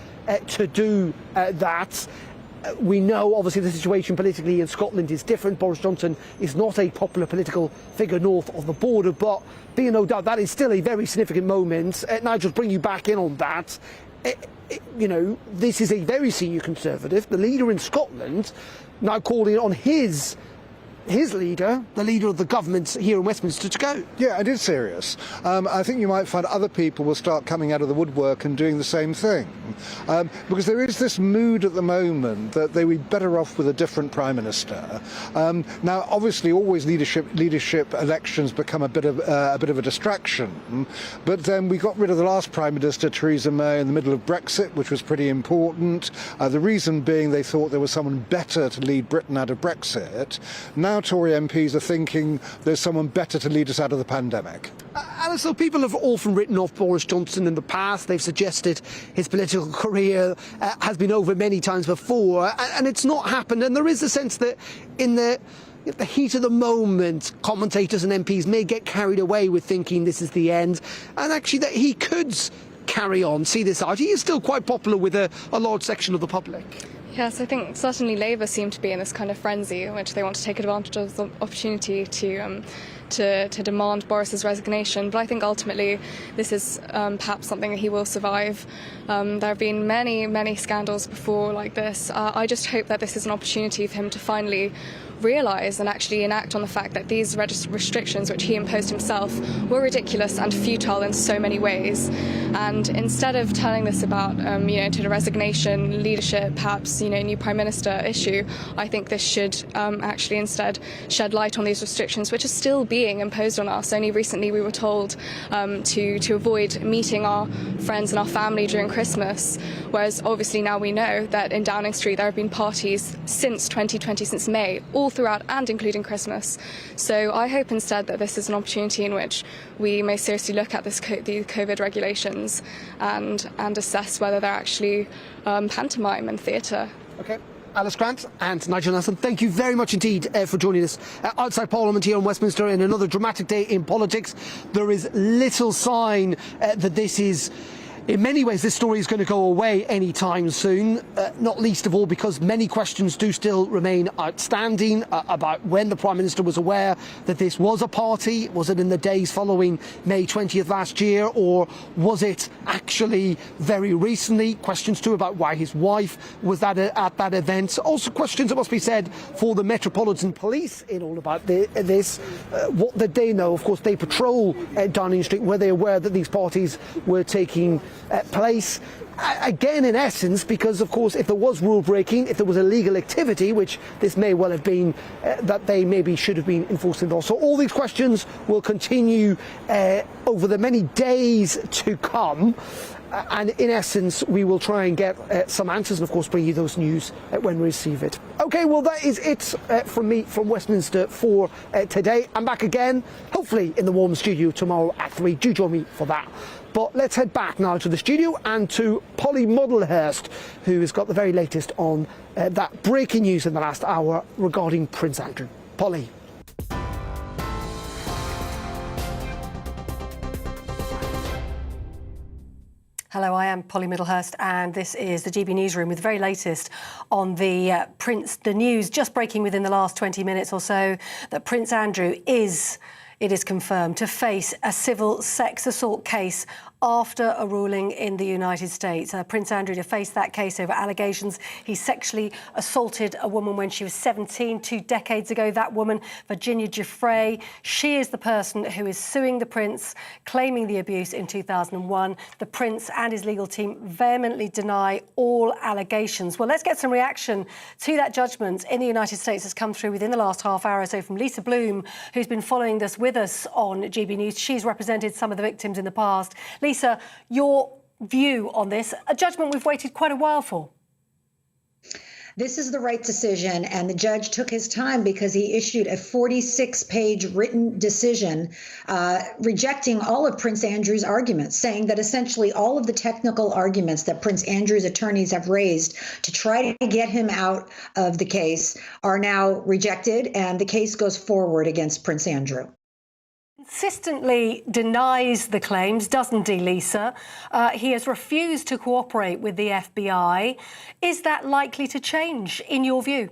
to do that. We know, obviously, the situation politically in Scotland is different. Boris Johnson is not a popular political figure north of the border, but be in no doubt that is still a very significant moment. Nigel, bring you back in on that. You know, this is a very senior Conservative, the leader in Scotland, now calling on his leader, the leader of the government here in Westminster, to go. Yeah, it is serious. I think you might find other people will start coming out of the woodwork and doing the same thing. Because there is this mood at the moment that they would be better off with a different Prime Minister. Now, obviously, always leadership elections become a bit of a distraction. But then we got rid of the last Prime Minister, Theresa May, in the middle of Brexit, which was pretty important. The reason being they thought there was someone better to lead Britain out of Brexit. Now Tory MPs are thinking there's someone better to lead us out of the pandemic. And so people have often written off Boris Johnson in the past. They've suggested his political career has been over many times before, and it's not happened. And there is a sense that in the heat of the moment, commentators and MPs may get carried away with thinking this is the end, and actually that he could carry on, see this out. He is still quite popular with a large section of the public. Yes, I think certainly Labour seem to be in this kind of frenzy in which they want to take advantage of the opportunity to demand Boris's resignation. But I think ultimately this is perhaps something that he will survive. There have been many scandals before like this. I just hope that this is an opportunity for him to finally realise and actually enact on the fact that these restrictions which he imposed himself were ridiculous and futile in so many ways. And instead of telling this about to the resignation, leadership, perhaps new Prime Minister issue, I think this should actually instead shed light on these restrictions which are still being imposed on us. Only recently we were told to avoid meeting our friends and our family during Christmas, whereas obviously now we know that in Downing Street there have been parties since 2020, since May, all throughout and including Christmas. So I hope instead that this is an opportunity in which we may seriously look at the COVID regulations and assess whether they're actually pantomime and theatre. Okay. Alice Grant and Nigel Nelson, thank you very much indeed for joining us outside Parliament here in Westminster in another dramatic day in politics. There is little sign that this is, in many ways, this story is going to go away anytime soon, not least of all because many questions do still remain outstanding about when the Prime Minister was aware that this was a party. Was it in the days following May 20th last year, or was it actually very recently? Questions too about why his wife was at that event. Also questions, it must be said, for the Metropolitan Police in all about this. What did they know? Of course, they patrol Downing Street. Were they aware that these parties were taking place? Again, in essence, because of course if there was rule breaking, if there was illegal activity, which this may well have been, that they maybe should have been enforcing law. So all these questions will continue over the many days to come, and in essence we will try and get some answers and of course bring you those news when we receive it. Okay, well that is it from me from Westminster for today. I'm back again, hopefully in the warm studio tomorrow at 3. Do join me for that. But let's head back now to the studio and to Polly Modelhurst, who has got the very latest on that breaking news in the last hour regarding Prince Andrew. Polly. Hello, I am Polly Middlehurst, and this is the GB Newsroom with the very latest on the news just breaking within the last 20 minutes or so that Prince Andrew is it is confirmed, to face a civil sex assault case after a ruling in the United States. Prince Andrew to face that case over allegations he sexually assaulted a woman when she was 17, 2 decades ago. That woman, Virginia Giuffre, she is the person who is suing the Prince, claiming the abuse in 2001. The Prince and his legal team vehemently deny all allegations. Well, let's get some reaction to that judgment in the United States has come through within the last half hour or so from Lisa Bloom, who's been following this with us on GB News. She's represented some of the victims in the past. Lisa, your view on this, a judgment we've waited quite a while for. This is the right decision, and the judge took his time because he issued a 46-page written decision rejecting all of Prince Andrew's arguments, saying that essentially all of the technical arguments that Prince Andrew's attorneys have raised to try to get him out of the case are now rejected, and the case goes forward against Prince Andrew. Consistently denies the claims, doesn't he, Lisa? He has refused to cooperate with the FBI. Is that likely to change, in your view?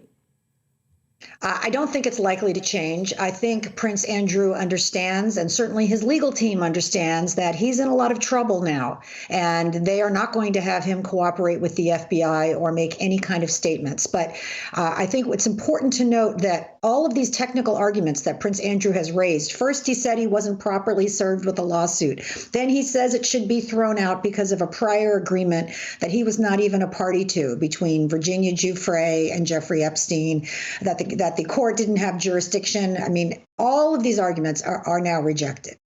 I don't think it's likely to change. I think Prince Andrew understands, and certainly his legal team understands, that he's in a lot of trouble now, and they are not going to have him cooperate with the FBI or make any kind of statements. But I think it's important to note that all of these technical arguments that Prince Andrew has raised, first he said he wasn't properly served with a lawsuit. Then he says it should be thrown out because of a prior agreement that he was not even a party to between Virginia Giuffre and Jeffrey Epstein, that the court didn't have jurisdiction. I mean, all of these arguments are now rejected.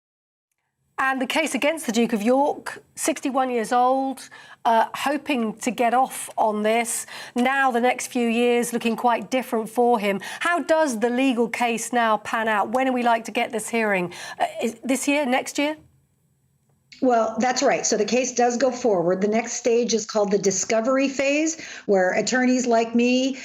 And the case against the Duke of York, 61 years old, hoping to get off on this. Now the next few years looking quite different for him. How does the legal case now pan out? When are we like to get this hearing? This year, next year? Well, that's right. So the case does go forward. The next stage is called the discovery phase, where attorneys like me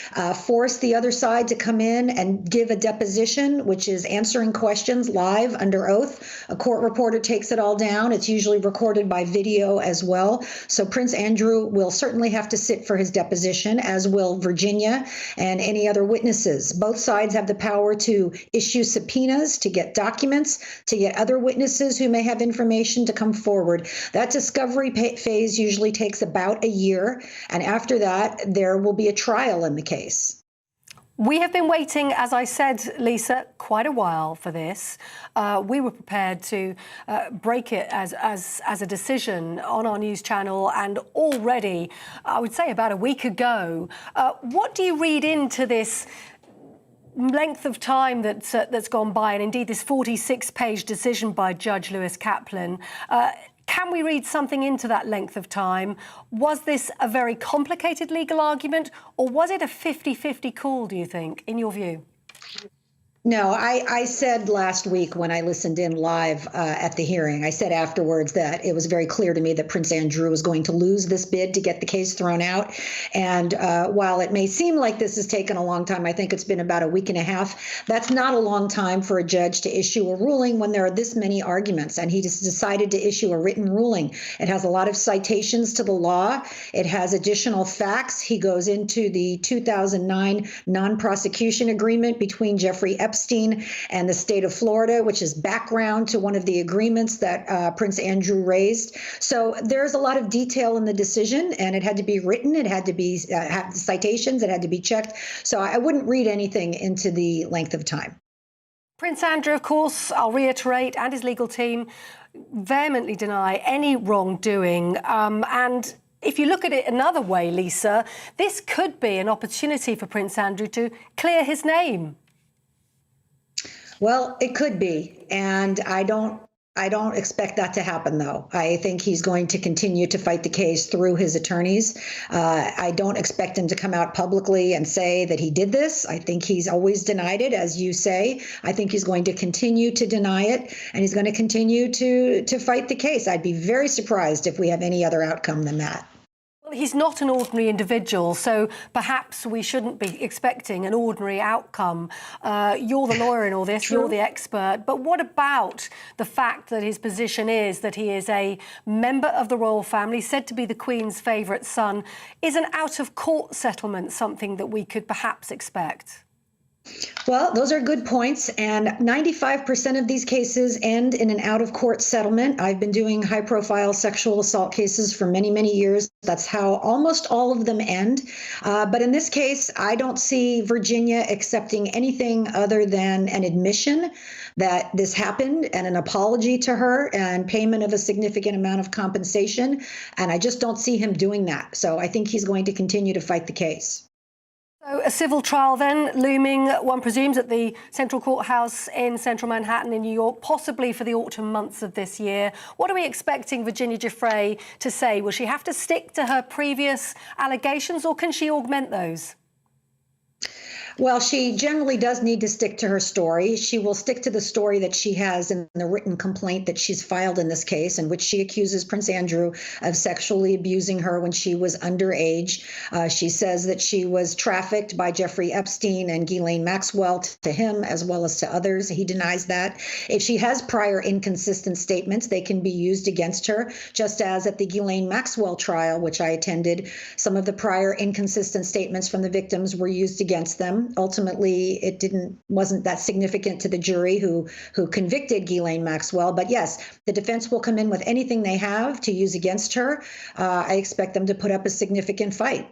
force the other side to come in and give a deposition, which is answering questions live under oath. A court reporter takes it all down. It's usually recorded by video as well. So Prince Andrew will certainly have to sit for his deposition, as will Virginia and any other witnesses. Both sides have the power to issue subpoenas, to get documents, to get other witnesses who may have information to come forward. That discovery phase usually takes about a year, and after that, there will be a trial in the case. We have been waiting, as I said, Lisa, quite a while for this. We were prepared to break it as a decision on our news channel, and already, I would say about a week ago. What do you read into this length of time that's gone by, and indeed this 46-page decision by Judge Lewis Kaplan? Can we read something into that length of time? Was this a very complicated legal argument, or was it a 50-50 call, do you think, in your view? No, I said last week when I listened in live at the hearing, I said afterwards that it was very clear to me that Prince Andrew was going to lose this bid to get the case thrown out. And while it may seem like this has taken a long time, I think it's been about a week and a half. That's not a long time for a judge to issue a ruling when there are this many arguments. And he just decided to issue a written ruling. It has a lot of citations to the law. It has additional facts. He goes into the 2009 non-prosecution agreement between Jeffrey Epstein and the state of Florida, which is background to one of the agreements that Prince Andrew raised. So there's a lot of detail in the decision, and it had to be written. It had to be have citations. It had to be checked. So I wouldn't read anything into the length of time. Prince Andrew, of course, I'll reiterate, and his legal team vehemently deny any wrongdoing. And if you look at it another way, Lisa, this could be an opportunity for Prince Andrew to clear his name. Well, it could be, and I don't expect that to happen, though. I think he's going to continue to fight the case through his attorneys. I don't expect him to come out publicly and say that he did this. I think he's always denied it, as you say. I think he's going to continue to deny it, and he's going to continue to fight the case. I'd be very surprised if we have any other outcome than that. Well, he's not an ordinary individual, so perhaps we shouldn't be expecting an ordinary outcome. You're the lawyer in all this, You're the expert. But what about the fact that his position is that he is a member of the royal family, said to be the Queen's favourite son? Is an out-of-court settlement something that we could perhaps expect? Well, those are good points. And 95% of these cases end in an out-of-court settlement. I've been doing high-profile sexual assault cases for many, many years. That's how almost all of them end. But in this case, I don't see Virginia accepting anything other than an admission that this happened and an apology to her and payment of a significant amount of compensation. And I just don't see him doing that. So I think he's going to continue to fight the case. So a civil trial then looming, one presumes, at the Central Courthouse in central Manhattan in New York, possibly for the autumn months of this year. What are we expecting Virginia Giuffre to say? Will she have to stick to her previous allegations, or can she augment those? Well, she generally does need to stick to her story. She will stick to the story that she has in the written complaint that she's filed in this case, in which she accuses Prince Andrew of sexually abusing her when she was underage. She says that she was trafficked by Jeffrey Epstein and Ghislaine Maxwell to him as well as to others. He denies that. If she has prior inconsistent statements, they can be used against her, just as at the Ghislaine Maxwell trial, which I attended, some of the prior inconsistent statements from the victims were used against them. Ultimately, it wasn't that significant to the jury who convicted Ghislaine Maxwell. But yes, the defense will come in with anything they have to use against her. I expect them to put up a significant fight.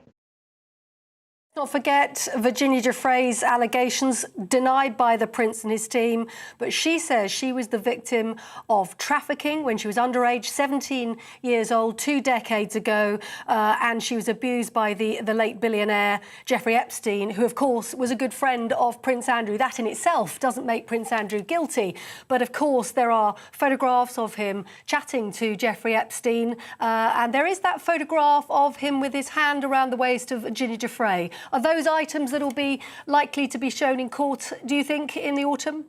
Not forget Virginia Giuffre's allegations denied by the Prince and his team, but she says she was the victim of trafficking when she was underage, 17 years old, 2 decades ago, and she was abused by the late billionaire Jeffrey Epstein, who, of course, was a good friend of Prince Andrew. That in itself doesn't make Prince Andrew guilty, but of course there are photographs of him chatting to Jeffrey Epstein, and there is that photograph of him with his hand around the waist of Virginia Giuffre. Are those items that will be likely to be shown in court, do you think, in the autumn?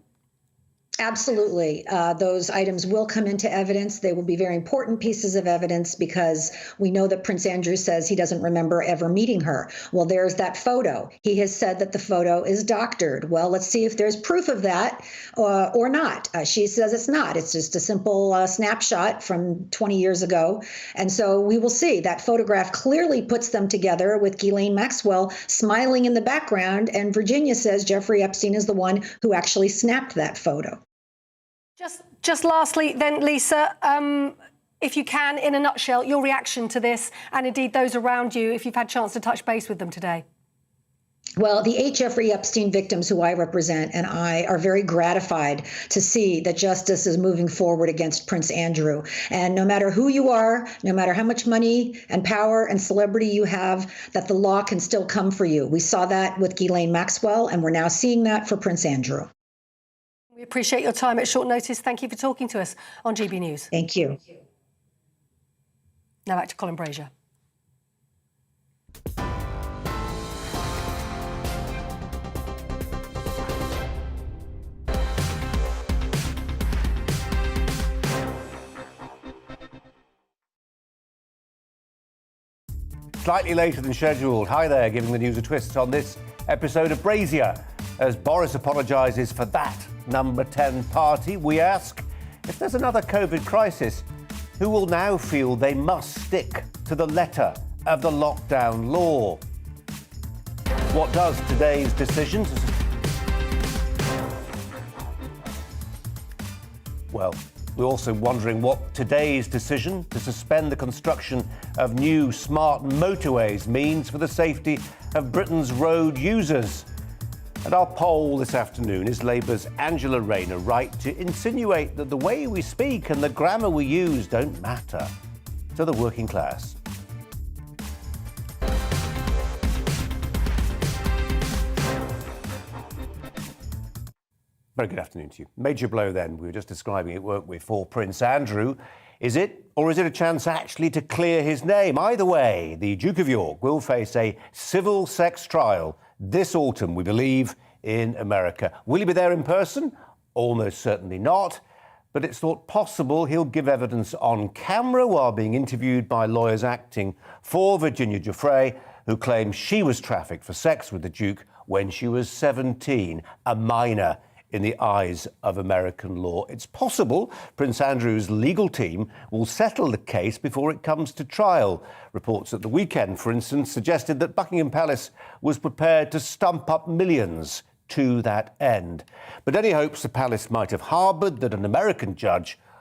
Absolutely. Those items will come into evidence. They will be very important pieces of evidence because we know that Prince Andrew says he doesn't remember ever meeting her. Well, there's that photo. He has said that the photo is doctored. Well, let's see if there's proof of that or not. She says it's not. It's just a simple snapshot from 20 years ago. And so we will see. That photograph clearly puts them together with Ghislaine Maxwell smiling in the background. And Virginia says Jeffrey Epstein is the one who actually snapped that photo. Just lastly then, Lisa, if you can, in a nutshell, your reaction to this and indeed those around you, if you've had a chance to touch base with them today. Well, the 8 Jeffrey Epstein victims who I represent and I are very gratified to see that justice is moving forward against Prince Andrew. And no matter who you are, no matter how much money and power and celebrity you have, that the law can still come for you. We saw that with Ghislaine Maxwell, and we're now seeing that for Prince Andrew. We appreciate your time at short notice. Thank you for talking to us on GB News. Thank you. Now back to Colin Brazier. Slightly later than scheduled. Hi there, giving the news a twist on this episode of Brazier. As Boris apologises for that number 10 party, we ask, if there's another COVID crisis, who will now feel they must stick to the letter of the lockdown law? What does today's decision... Well, we're also wondering what today's decision to suspend the construction of new smart motorways means for the safety of Britain's road users. And our poll this afternoon, is Labour's Angela Rayner right to insinuate that the way we speak and the grammar we use don't matter to the working class? Very good afternoon to you. Major blow then, we were just describing it, weren't we, for Prince Andrew. Is it, or is it a chance actually to clear his name? Either way, the Duke of York will face a civil sex trial this autumn, we believe, in America. Will he be there in person? Almost certainly not. But it's thought possible he'll give evidence on camera while being interviewed by lawyers acting for Virginia Giuffre, who claims she was trafficked for sex with the Duke when she was 17, a minor in the eyes of American law. It's possible Prince Andrew's legal team will settle the case before it comes to trial. Reports at the weekend, for instance, suggested that Buckingham Palace was prepared to stump up millions to that end. But any hopes the palace might have harboured that an American judge